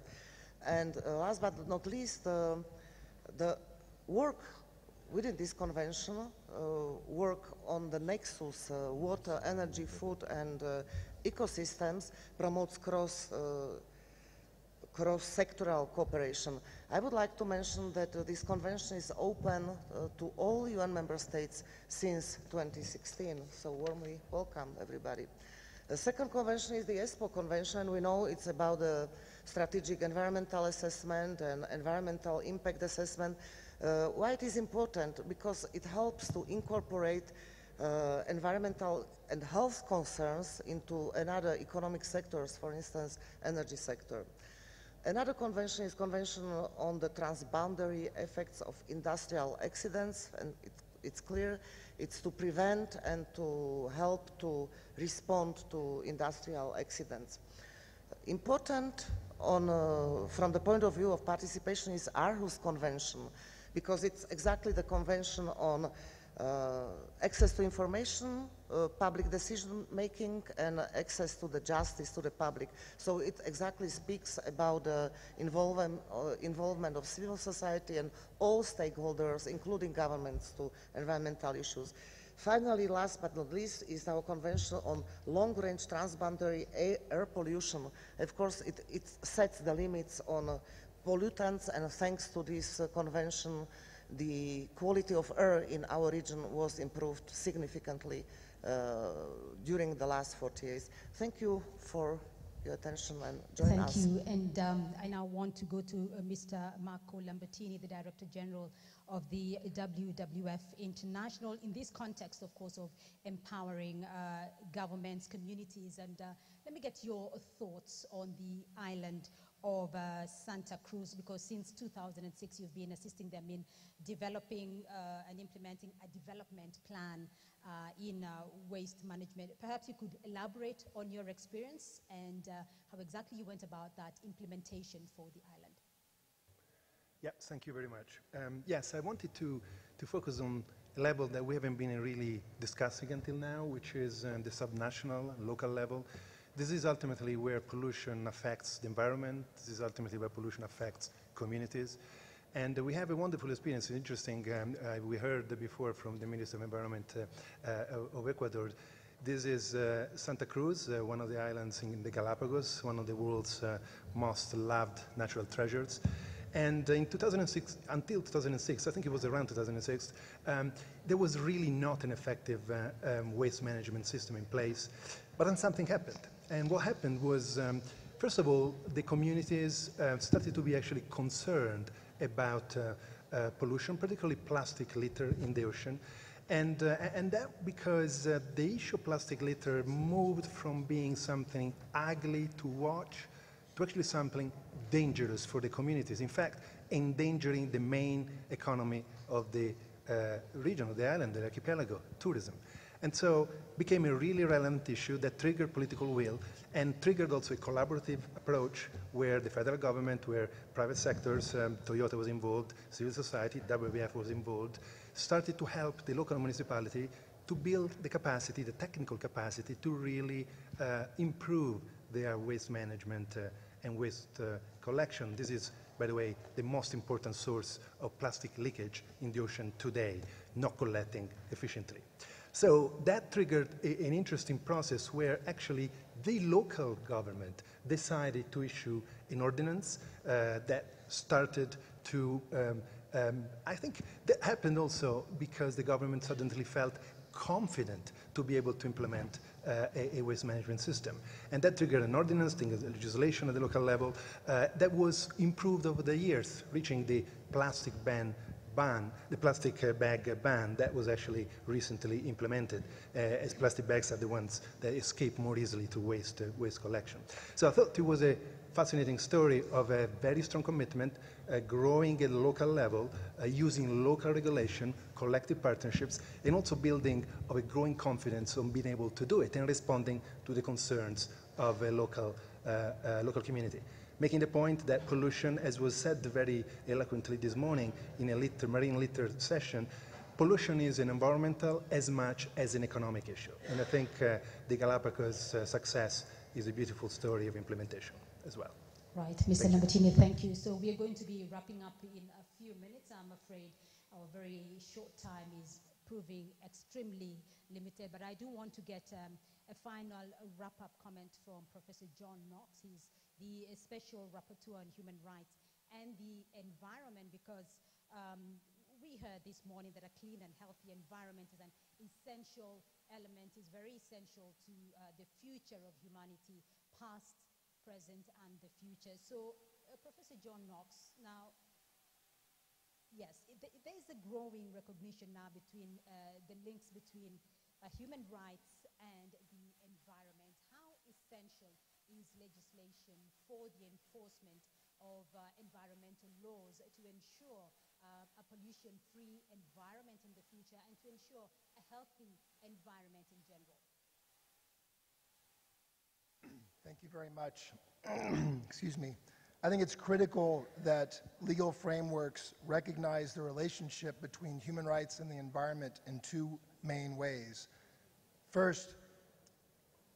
And last but not least, the work within this convention, work on the nexus, water, energy, food, and ecosystems promotes cross-sectoral cooperation. I would like to mention that this convention is open to all UN member states since 2016, so warmly welcome everybody. The second convention is the ESPO convention. We know it's about the strategic environmental assessment and environmental impact assessment. Why it is important? Because it helps to incorporate environmental and health concerns into another economic sectors, for instance, energy sector. Another convention is Convention on the Transboundary Effects of Industrial Accidents, and it's clear it's to prevent and to help to respond to industrial accidents. Important from the point of view of participation is Aarhus Convention, because it's exactly the convention on access to information, public decision making, and access to the justice to the public. So it exactly speaks about the involvement of civil society and all stakeholders, including governments, to environmental issues. Finally, last but not least, is our convention on long-range transboundary air pollution. Of course, it sets the limits on pollutants, and thanks to this convention, the quality of air in our region was improved significantly during the last 40 years. Thank you for your attention, and join us. Thank you. And I now want to go to Mr. Marco Lambertini, the Director General of the WWF International, in this context, of course, of empowering governments, communities. And let me get your thoughts on the island of Santa Cruz, because since 2006 you've been assisting them in developing and implementing a development plan in waste management. Perhaps you could elaborate on your experience and how exactly you went about that implementation for the island. Yeah, thank you very much. Yes, I wanted to focus on a level that we haven't been really discussing until now, which is the subnational and local level. This is ultimately where pollution affects the environment. This is ultimately where pollution affects communities. And we have a wonderful experience. Interesting, we heard before from the Minister of Environment of Ecuador. This is Santa Cruz, one of the islands in the Galapagos, one of the world's most loved natural treasures. And in 2006, until 2006, I think it was around 2006, there was really not an effective waste management system in place. But then something happened. And what happened was, first of all, the communities started to be actually concerned about pollution, particularly plastic litter in the ocean. And that because the issue of plastic litter moved from being something ugly to watch to actually something dangerous for the communities. In fact, endangering the main economy of the region, of the island, the archipelago, tourism. And so it became a really relevant issue that triggered political will and triggered also a collaborative approach where the federal government, where private sectors, Toyota was involved, civil society, WWF was involved, started to help the local municipality to build the capacity, the technical capacity to really improve their waste management and waste collection. This is, by the way, the most important source of plastic leakage in the ocean today, not collecting efficiently. So that triggered an interesting process where actually the local government decided to issue an ordinance that started to, I think that happened also because the government suddenly felt confident to be able to implement a waste management system. And that triggered an ordinance, legislation at the local level, that was improved over the years, reaching the plastic ban, the plastic bag ban that was actually recently implemented, as plastic bags are the ones that escape more easily to waste collection. So I thought it was a fascinating story of a very strong commitment, growing at the local level, using local regulation, collective partnerships, and also building of a growing confidence on being able to do it and responding to the concerns of a local community. Making the point that pollution, as was said very eloquently this morning in a marine litter session, pollution is an environmental as much as an economic issue. And I think the Galapagos success is a beautiful story of implementation as well. Right, Mr. Lambertini, thank you. So we are going to be wrapping up in a few minutes. I'm afraid our very short time is proving extremely limited, but I do want to get a final wrap-up comment from Professor John Knox. He's the Special Rapporteur on Human Rights and the Environment, because we heard this morning that a clean and healthy environment is an essential element, is very essential to the future of humanity, past, present, and the future. So, Professor John Knox, now, yes, there is a growing recognition now between the links between human rights and the environment. How essential is legislation for the enforcement of environmental laws to ensure a pollution-free environment in the future and to ensure a healthy environment in general? Thank you very much. Excuse me. I think it's critical that legal frameworks recognize the relationship between human rights and the environment in two main ways. First,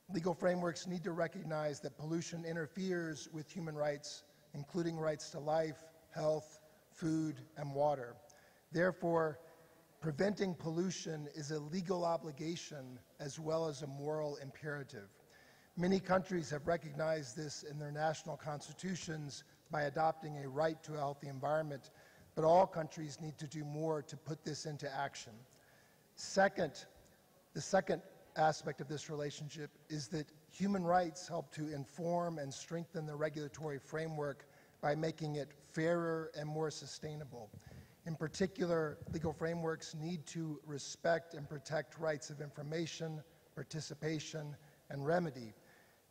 legal frameworks need to recognize that pollution interferes with human rights, including rights to life, health, food, and water. Therefore, preventing pollution is a legal obligation as well as a moral imperative. Many countries have recognized this in their national constitutions by adopting a right to a healthy environment, but all countries need to do more to put this into action. Second, the second aspect of this relationship is that human rights help to inform and strengthen the regulatory framework by making it fairer and more sustainable. In particular, legal frameworks need to respect and protect rights of information, participation, and remedy.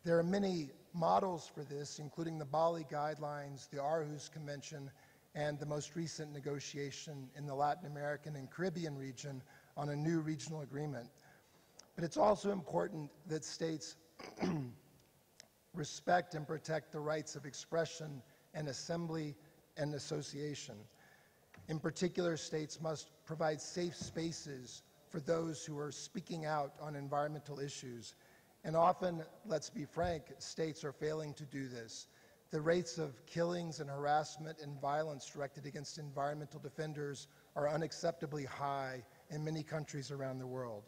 There are many models for this, including the Bali Guidelines, the Aarhus Convention, and the most recent negotiation in the Latin American and Caribbean region on a new regional agreement. But it's also important that states respect and protect the rights of expression and assembly and association. In particular, states must provide safe spaces for those who are speaking out on environmental issues. And often, let's be frank, states are failing to do this. The rates of killings and harassment and violence directed against environmental defenders are unacceptably high in many countries around the world.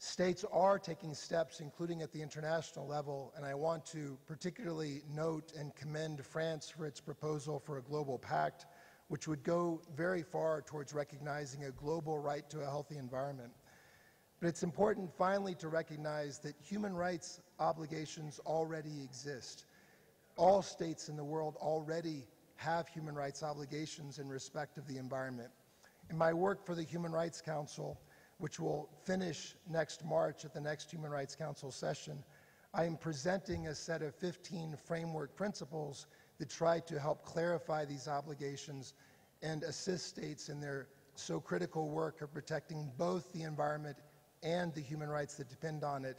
States are taking steps, including at the international level, and I want to particularly note and commend France for its proposal for a global pact, which would go very far towards recognizing a global right to a healthy environment. But it's important, finally, to recognize that human rights obligations already exist. All states in the world already have human rights obligations in respect of the environment. In my work for the Human Rights Council, which will finish next March at the next Human Rights Council session, I am presenting a set of 15 framework principles that try to help clarify these obligations and assist states in their so critical work of protecting both the environment and the human rights that depend on it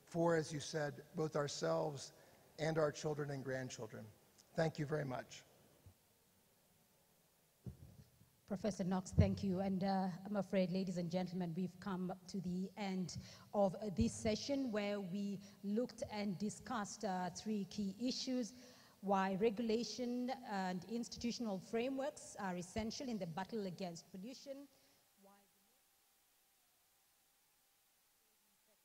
for, as you said, both ourselves and our children and grandchildren. Thank you very much. Professor Knox, thank you. And I'm afraid, ladies and gentlemen, we've come to the end of this session where we looked and discussed three key issues: why regulation and institutional frameworks are essential in the battle against pollution, why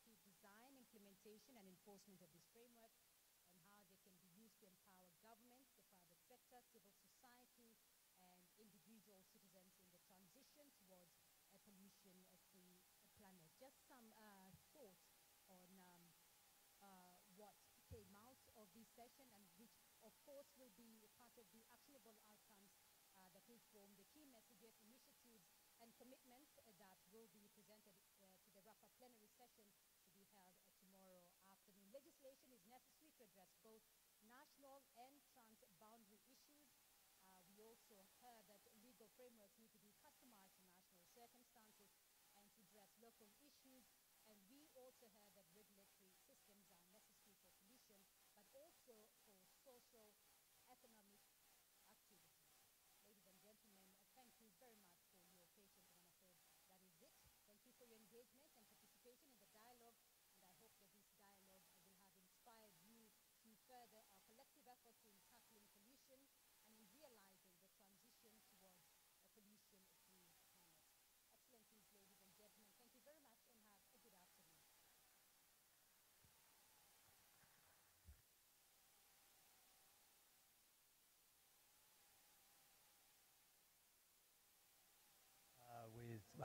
effective design, implementation, and enforcement of this framework, and how they can be used to empower governments, the private sector, civil society, and individual citizens in the transition towards a pollution-free planet. Just some thoughts on what came out of this session, and which, of course, will be part of the actionable outcomes that will form the key messages, initiatives, and commitments that will be presented to the RAPA plenary session to be held tomorrow afternoon. Legislation is necessary to address both national and trans-boundary issues. We also heard that legal frameworks need to be customized to national circumstances and to address local issues. And we also heard that regulatory systems are necessary for pollution, but also for social, economic activities. Ladies and gentlemen, thank you very much for your patience and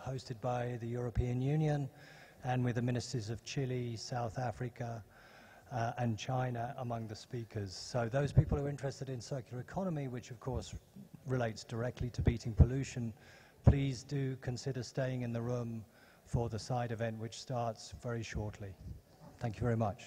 hosted by the European Union and with the ministers of Chile, South Africa, and China among the speakers. So those people who are interested in circular economy, which of course relates directly to beating pollution, please do consider staying in the room for the side event which starts very shortly. Thank you very much.